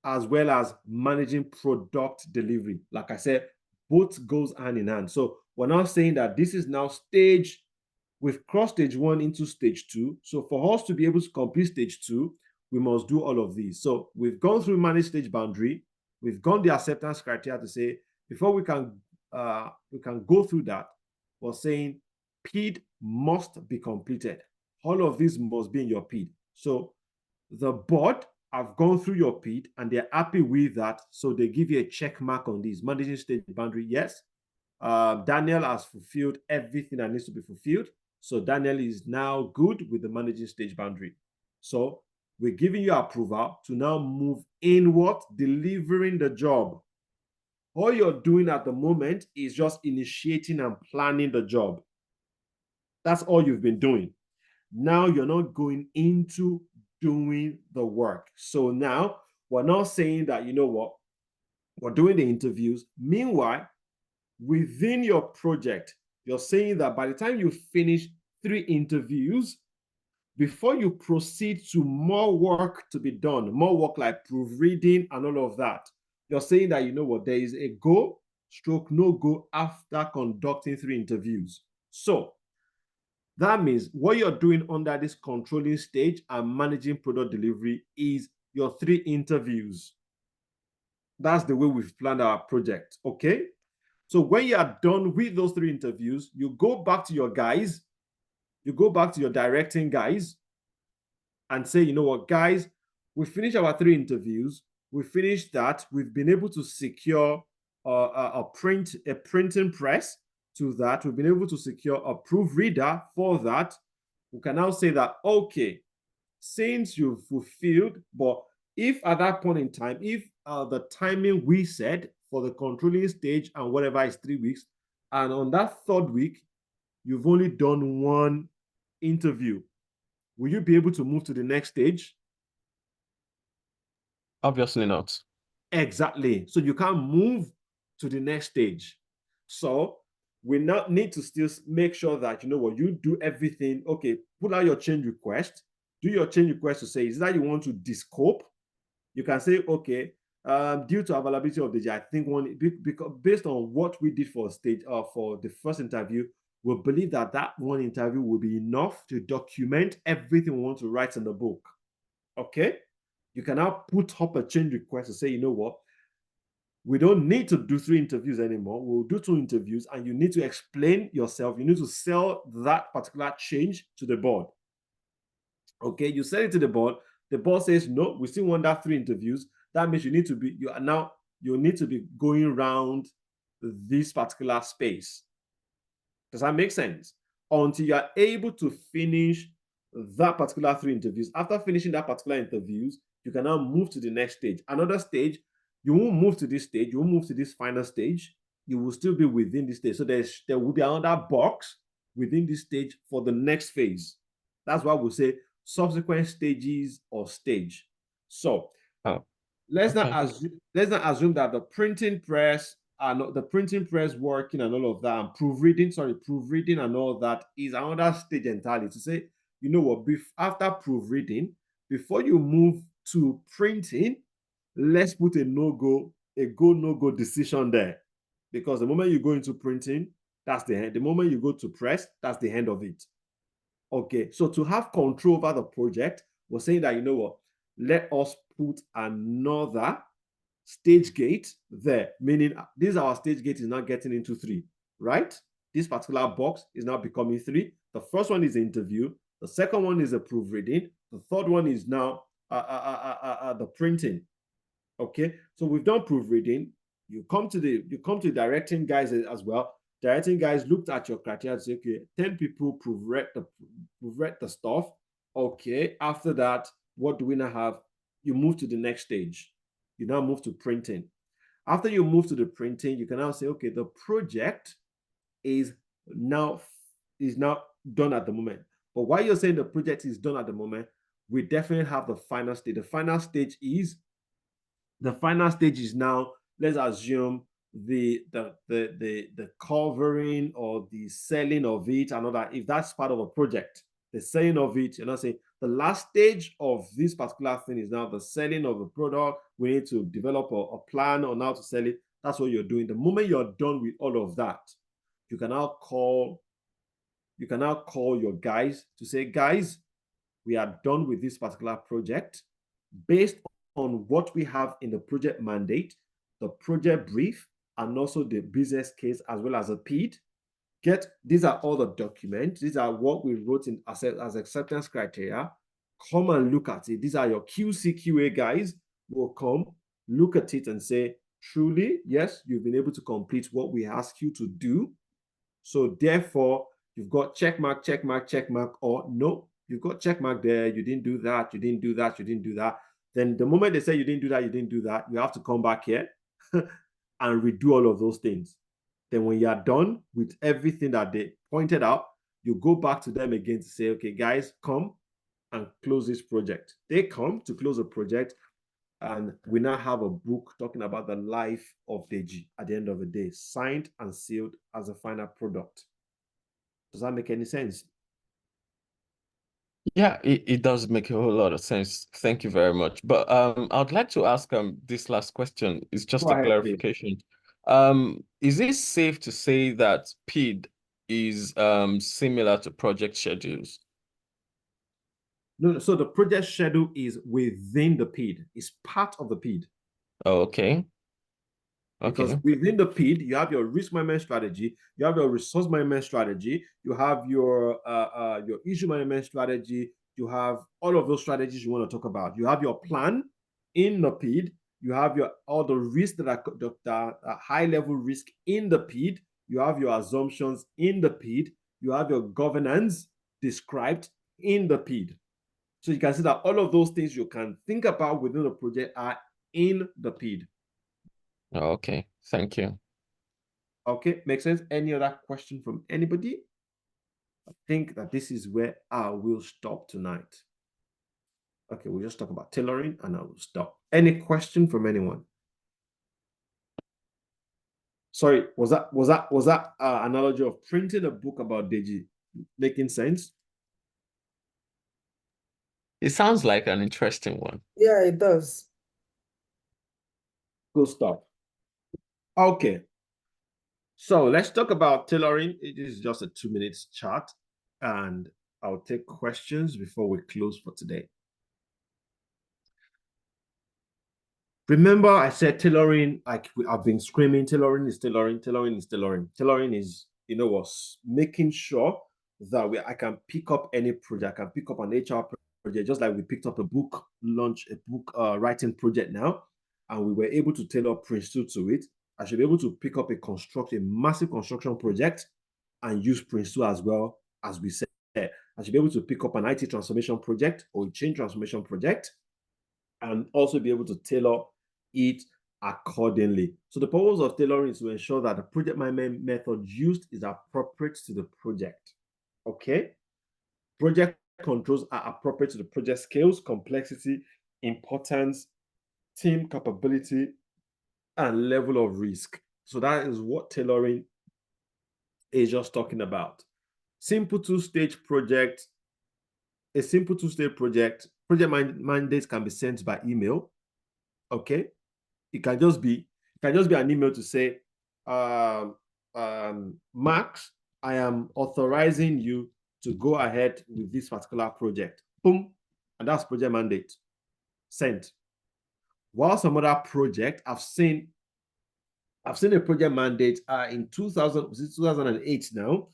as well as managing product delivery. Like I said, both goes hand in hand. So we're now saying that this is now we've crossed stage 1 into stage 2. So for us to be able to complete stage 2, we must do all of these. So we've gone through manage stage boundary. We've gone the acceptance criteria to say, before we can go through that, we're saying PID must be completed. All of these must be in your PID. So the board have gone through your PID and they're happy with that. So they give you a check mark on this. Managing stage boundary, yes. Daniel has fulfilled everything that needs to be fulfilled. So Daniel is now good with the managing stage boundary. So we're giving you approval to now move inward, delivering the job. All you're doing at the moment is just initiating and planning the job. That's all you've been doing. Now you're not going into doing the work. So now we're not saying that, you know what, we're doing the interviews. Meanwhile, within your project, you're saying that by the time you finish 3 interviews, before you proceed to more work to be done, more work like proofreading and all of that, you're saying that, you know what, there is a go stroke no go after conducting 3 interviews. So that means what you're doing under this controlling stage and managing product delivery is your 3 interviews. That's the way we've planned our project, okay? So when you are done with those 3 interviews, you go back to your guys, you go back to your directing guys and say, you know what, guys, we finished our 3 interviews. We finished that. We've been able to secure a printing press to that. We've been able to secure a proofreader for that. We can now say that, okay, since you've fulfilled, but if at that point in time, if the timing we said for the controlling stage and whatever is 3 weeks, and on that 3rd week, you've only done 1 interview, will you be able to move to the next stage? Obviously not. Exactly. So you can't move to the next stage. So we now need to still make sure that, you know what, you do everything. Okay, put out your change request. Do your change request to say, is that you want to descope? You can say, okay, due to availability of the, I think because based on what we did for stage for the first interview, we believe that 1 interview will be enough to document everything we want to write in the book. Okay, you can now put up a change request to say, you know what, we don't need to do 3 interviews anymore. We'll do 2 interviews, and you need to explain yourself. You need to sell that particular change to the board. Okay, you send it to the board. The board says, no, we still want that 3 interviews. That means you need to be, you need to be going around this particular space. Does that make sense? Until you are able to finish that particular 3 interviews. After finishing that particular interviews, you can now move to the next stage. Another stage, you won't move to this stage, you won't move to this final stage. You will still be within this stage. So there will be another box within this stage for the next phase. That's why we say subsequent stages or stage. So let's not assume that the printing press and the printing press working and all of that, and proofreading and all that is another stage entirely. To say, you know what, after proofreading, before you move to printing, let's put a go/no-go decision there. Because the moment you go into printing, that's the end. The moment you go to press, that's the end of it. Okay, so to have control over the project, we're saying that, you know what, let us put another stage gate there, meaning this our stage gate is now getting into 3, right? This particular box is now becoming 3. The first one is the interview. The second one is a proofreading. The third one is now the printing. Okay, so we've done proofreading. You come to the directing guys as well. Directing guys looked at your criteria and say, okay, 10 people proofread the stuff. Okay, after that, what do we now have? You move to the next stage. You now move to printing. After you move to the printing, you can now say, okay, the project is now done at the moment. But while you're saying the project is done at the moment, we definitely have the final stage. The final stage is now, let's assume the covering or the selling of it, and all that. If that's part of a project, the selling of it, you're not saying the last stage of this particular thing is now the selling of the product. We need to develop a plan on how to sell it. That's what you're doing. The moment you're done with all of that, you can now call your guys to say, guys, we are done with this particular project. Based on what we have in the project mandate, the project brief, and also the business case, as well as a PID. These are all the documents. These are what we wrote in as acceptance criteria. Come and look at it. These are your QA guys who will come, look at it and say, truly, yes, you've been able to complete what we asked you to do. So therefore, you've got check mark, or no, you've got check mark there. You didn't do that. You didn't do that. You didn't do that. Then the moment they say you didn't do that, you have to come back here and redo all of those things. Then when you are done with everything that they pointed out, you go back to them again to say, okay, guys, come and close this project. They come to close the project, and we now have a book talking about the life of Deji at the end of the day, signed and sealed as a final product. Does that make any sense? Yeah, it does make a whole lot of sense. Thank you very much. But I'd like to ask this last question. It's just a clarification. Is it safe to say that PID is similar to project schedules? No, so the project schedule is within the PID. It's part of the PID. Oh, okay. Because within the PID, you have your risk management strategy, you have your resource management strategy, you have your issue management strategy, you have all of those strategies you want to talk about. You have your plan in the PID, you have all the risks that are high level risk in the PID, you have your assumptions in the PID, you have your governance described in the PID. So you can see that all of those things you can think about within the project are in the PID. Okay, thank you. Okay, makes sense. Any other question from anybody? I think that this is where I will stop tonight. Okay, we'll just talk about tailoring and I will stop. Any question from anyone? Sorry, was that analogy of printing a book about Deji making sense? It sounds like an interesting one. Yeah, it does. Good stuff. Okay. So let's talk about tailoring. It is just a 2 minutes chat, and I'll take questions before we close for today. Remember, I said tailoring, like I've been screaming, tailoring is tailoring, tailoring is tailoring. Tailoring is, you know what, making sure that I can pick up any project, I can pick up an HR just like we picked up a book writing project now, and we were able to tailor Prince2 to it. I should be able to pick up a massive construction project and use Prince2 as well, as we said. I should be able to pick up an IT transformation project or a change transformation project and also be able to tailor it accordingly. So the purpose of tailoring is to ensure that the project management method used is appropriate to the project. Okay? Project controls are appropriate to the project scales, complexity, importance, team capability, and level of risk. So that is what tailoring is just talking about. Simple two-stage project. A simple two-stage project mandates can be sent by email. Okay, it can just be an email to say, Max, I am authorizing you to go ahead with this particular project. Boom, and that's project mandate sent. While some other project, I've seen a project mandate in 2008 now.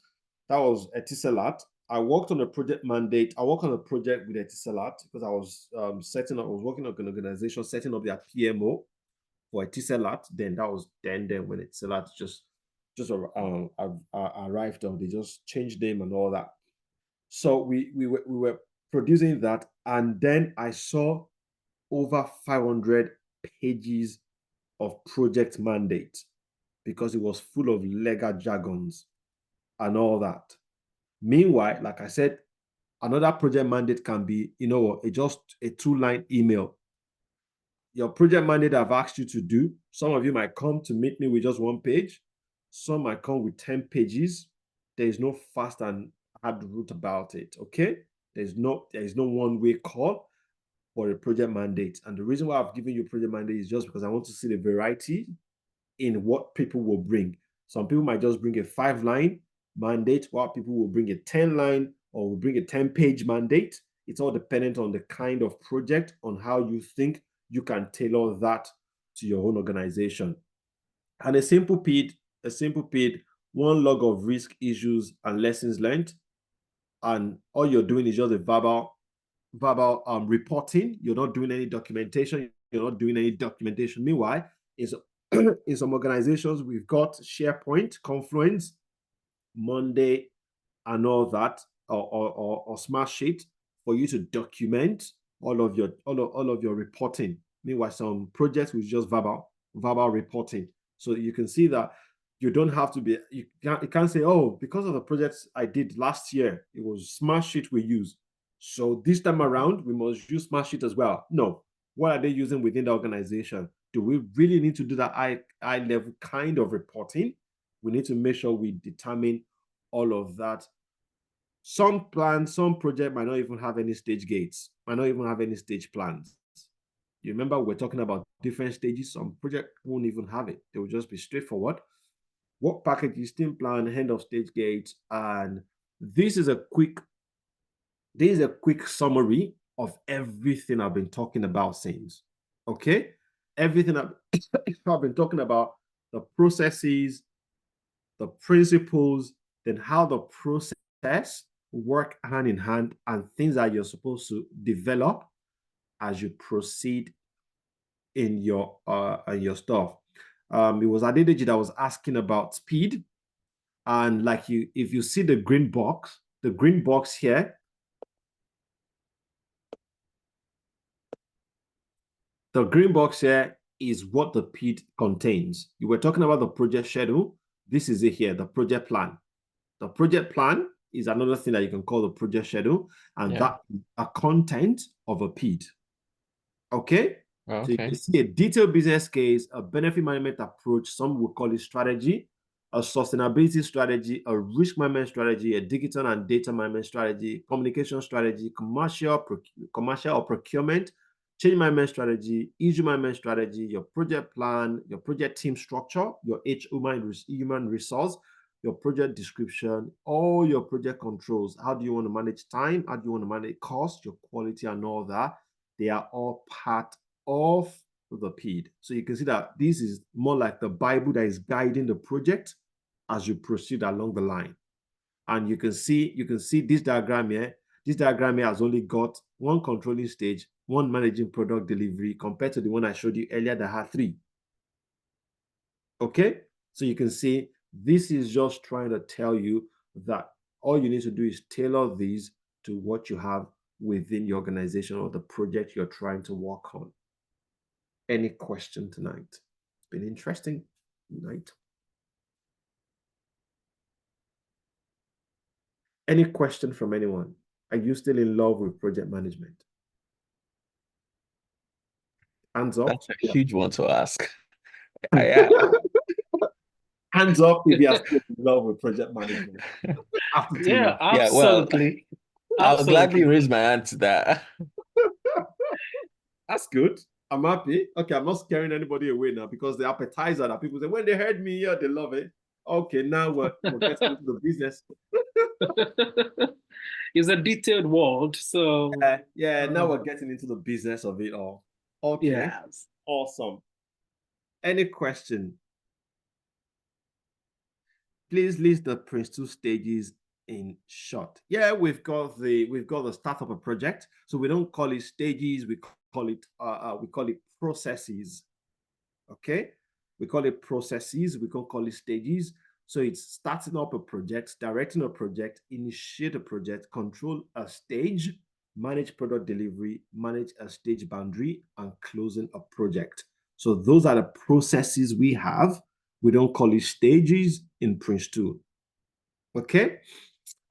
That was Etisalat. I worked on a project mandate. I worked on a project with Etisalat because I was working on an organization setting up their PMO for Etisalat. Then when Etisalat just arrived on, they just changed name and all that. So we were producing that, and then I saw over 500 pages of project mandate because it was full of legal jargons and all that. Meanwhile, like I said, another project mandate can be, just a 2-line email. Your project mandate I've asked you to do, some of you might come to meet me with just 1 page. Some might come with 10 pages. There is no fast and hard route about it, okay? There is no one-way call for a project mandate. And the reason why I've given you project mandate is just because I want to see the variety in what people will bring. Some people might just bring a 5-line mandate, while people will bring a 10-line or will bring a 10-page mandate. It's all dependent on the kind of project, on how you think you can tailor that to your own organization. And a simple PID, 1 log of risk, issues, and lessons learned. And all you're doing is just a verbal reporting. You're not doing any documentation. Meanwhile, in some organizations, we've got SharePoint, Confluence, Monday, and all that, or Smartsheet for you to document all of your reporting. Meanwhile, some projects with just verbal reporting. So you can see that you don't have to be, you can't say, oh, because of the projects I did last year, it was Smartsheet we use. So this time around, we must use Smartsheet as well. No. What are they using within the organization? Do we really need to do that high level kind of reporting? We need to make sure we determine all of that. Some project might not even have any stage gates, might not even have any stage plans. You remember we're talking about different stages. Some project won't even have it. They will just be straightforward. Work packages, team plan, end of stage gates, and this is a quick summary of everything I've been talking about since. Okay, everything I've been talking about, the processes, the principles, then how the process work hand in hand, and things that you're supposed to develop as you proceed in your stuff. It was Adedeji that was asking about speed, and if you see the green box here, the green box here is what the PID contains. You were talking about the project schedule. This is it here, the project plan. The project plan is another thing that you can call the project schedule, and that is a content of a PID. Okay? Okay. So you can see a detailed business case, a benefit management approach, some will call it strategy, a sustainability strategy, a risk management strategy, a digital and data management strategy, communication strategy, commercial or procurement, change management strategy, issue management strategy, your project plan, your project team structure, your human resource, your project description, all your project controls. How do you want to manage time? How do you want to manage cost, your quality, and all that? They are all part of the PID. So you can see that this is more like the Bible that is guiding the project as you proceed along the line. And you can see this diagram here. This diagram here has only got one controlling stage, one managing product delivery, compared to the one I showed you earlier that had 3. Okay, so you can see this is just trying to tell you that all you need to do is tailor these to what you have within your organization or the project you're trying to work on. Any question tonight? It's been interesting night. Any question from anyone? Are you still in love with project management? Hands up. That's a huge one to ask. I am. Hands up if you are still in love with project management. Yeah, Yeah, well, absolutely. I'll gladly raise my hand to that. That's good. I'm happy. Okay, I'm not scaring anybody away now, because the appetizer that people say, when they heard me, yeah, they love it. Okay, now we're getting into the business. It's a detailed world, so yeah, now we're getting into the business of it all. Okay, yes. Awesome. Any question? Please list the Prince2 stages in short. Yeah, we've got the start of a project, so we don't call it stages, we call it processes. Okay, we call it processes, we can't call it stages. So it's starting up a project, directing a project, initiate a project, control a stage, manage product delivery, manage a stage boundary, and closing a project. So those are the processes we have. We don't call it stages in Prince2. Okay,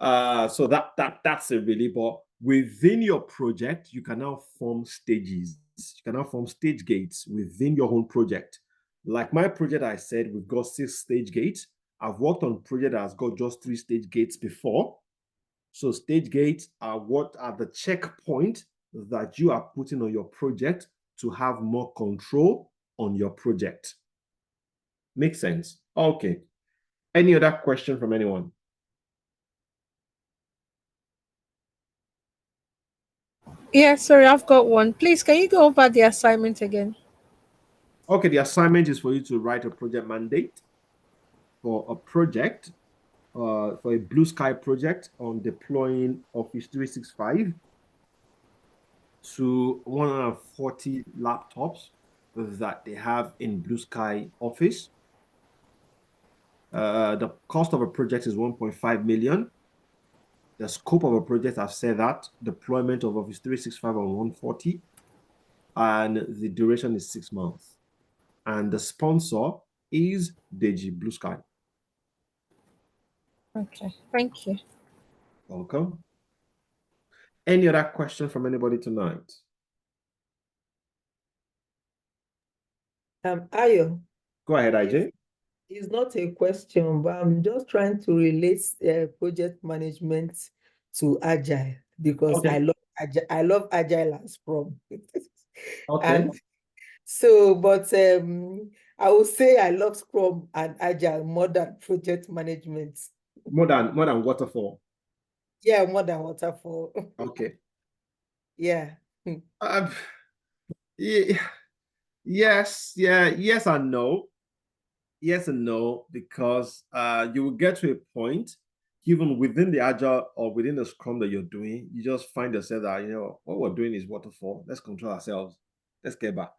so that's it really. But within your project, you can now form stages. You can now form stage gates within your own project. Like my project, I said we've got 6 stage gates. I've worked on a project that has got just 3 stage gates before. So stage gates are what are the checkpoint that you are putting on your project to have more control on your project. Make sense? Okay. Any other question from anyone? Yeah, sorry, I've got one. Please, can you go over the assignment again? Okay, the assignment is for you to write a project mandate for a project, for a Blue Sky project on deploying Office 365 to 140 laptops that they have in Blue Sky Office. The cost of a project is 1.5 million. The scope of a project, I've said that, deployment of Office 365 on 140, and the duration is 6 months. And the sponsor is Deji Blue Sky. Okay, thank you. Welcome. Any other question from anybody tonight? Ayo. Go ahead, IJ. It's not a question, but I'm just trying to relate project management to Agile, because Okay. I love Agile and Scrum. Okay. And so, but I would say I love Scrum and Agile more than project management. More than waterfall. Yeah, more than waterfall. Okay. Yeah. Yes and no. Yes and no, because you will get to a point, even within the Agile or within the Scrum that you're doing, you just find yourself that, you know, what we're doing is waterfall. Let's control ourselves. Let's get back.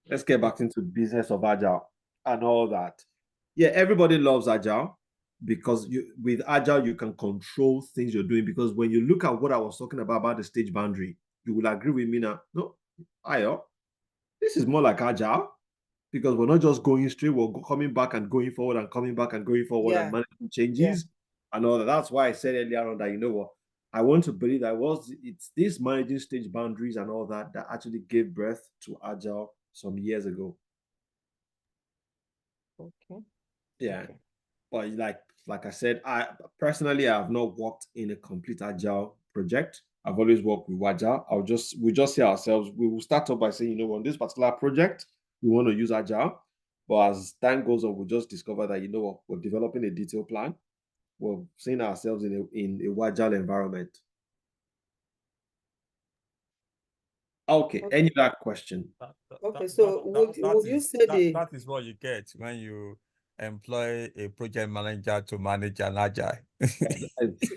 Let's get back into business of Agile and all that. Yeah, everybody loves Agile, because with Agile, you can control things you're doing. Because when you look at what I was talking about the stage boundary, you will agree with me now. No, Ayo, this is more like Agile, because we're not just going straight, we're coming back and going forward and coming back and going forward and managing changes and all that. That's why I said earlier on that, you know what, I want to believe that it's this managing stage boundaries and all that that actually gave birth to Agile some years ago. Okay. Yeah. But like I said, I personally have not worked in a complete Agile project. I've always worked with Agile. We just see ourselves, we will start off by saying, you know, on this particular project, we want to use Agile. But as time goes on, we just discover that, you know what, we're developing a detailed plan. We're seeing ourselves in a Agile environment. Okay, any other question? Okay, so would you say that is what you get when you employ a project manager to manage an Agile?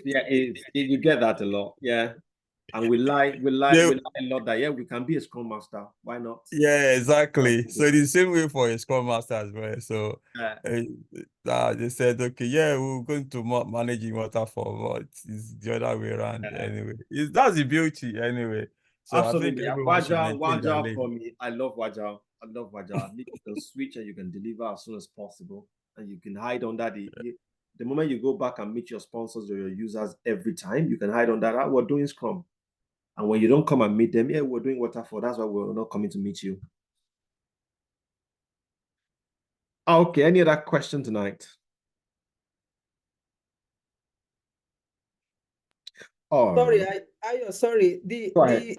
Yeah, you get that a lot. Yeah. And we lie Yeah. a lot that yeah, we can be a Scrum Master. Why not? Yeah, exactly. So the same way for a Scrum Master as well. So they said, okay, yeah, we're going to managing waterfall, but it's the other way around anyway. That's the beauty anyway. So Absolutely. I think everyone should maintain their Wagile lane. for me. I love Wagile. You can switch and you can deliver as soon as possible, and you can hide under the moment you go back and meet your sponsors or your users every time, you can hide under that. We're doing Scrum. And when you don't come and meet them, yeah, we're doing waterfall. That's why we're not coming to meet you. Okay, any other question tonight? Oh, Sorry, sorry. Go ahead.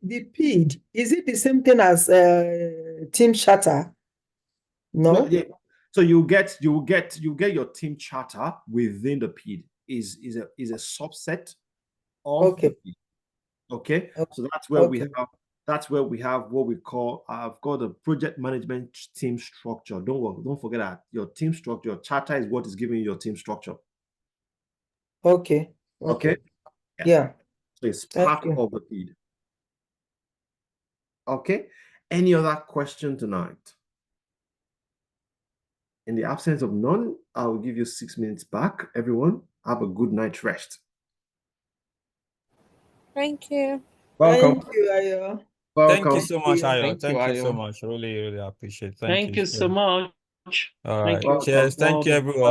The PID, is it the same thing as team charter? No. Yeah. So you get your team charter within the PID. Is a subset of the PID. Okay. So that's where we have what we call I've got a project management team structure. Don't forget that your team structure, your charter is what is giving you your team structure. Okay. Yeah. So it's part of the PID. Okay. Any other question tonight? In the absence of none, I will give you 6 minutes back. Everyone, have a good night's rest. Thank you. Welcome. Thank you, Ayo. Welcome. Thank you so much, Ayo. Thank you, Thank you so Ayo. much. Really, really appreciate it. Thank you so much. All Thank right. you. Cheers. Thank you, everyone.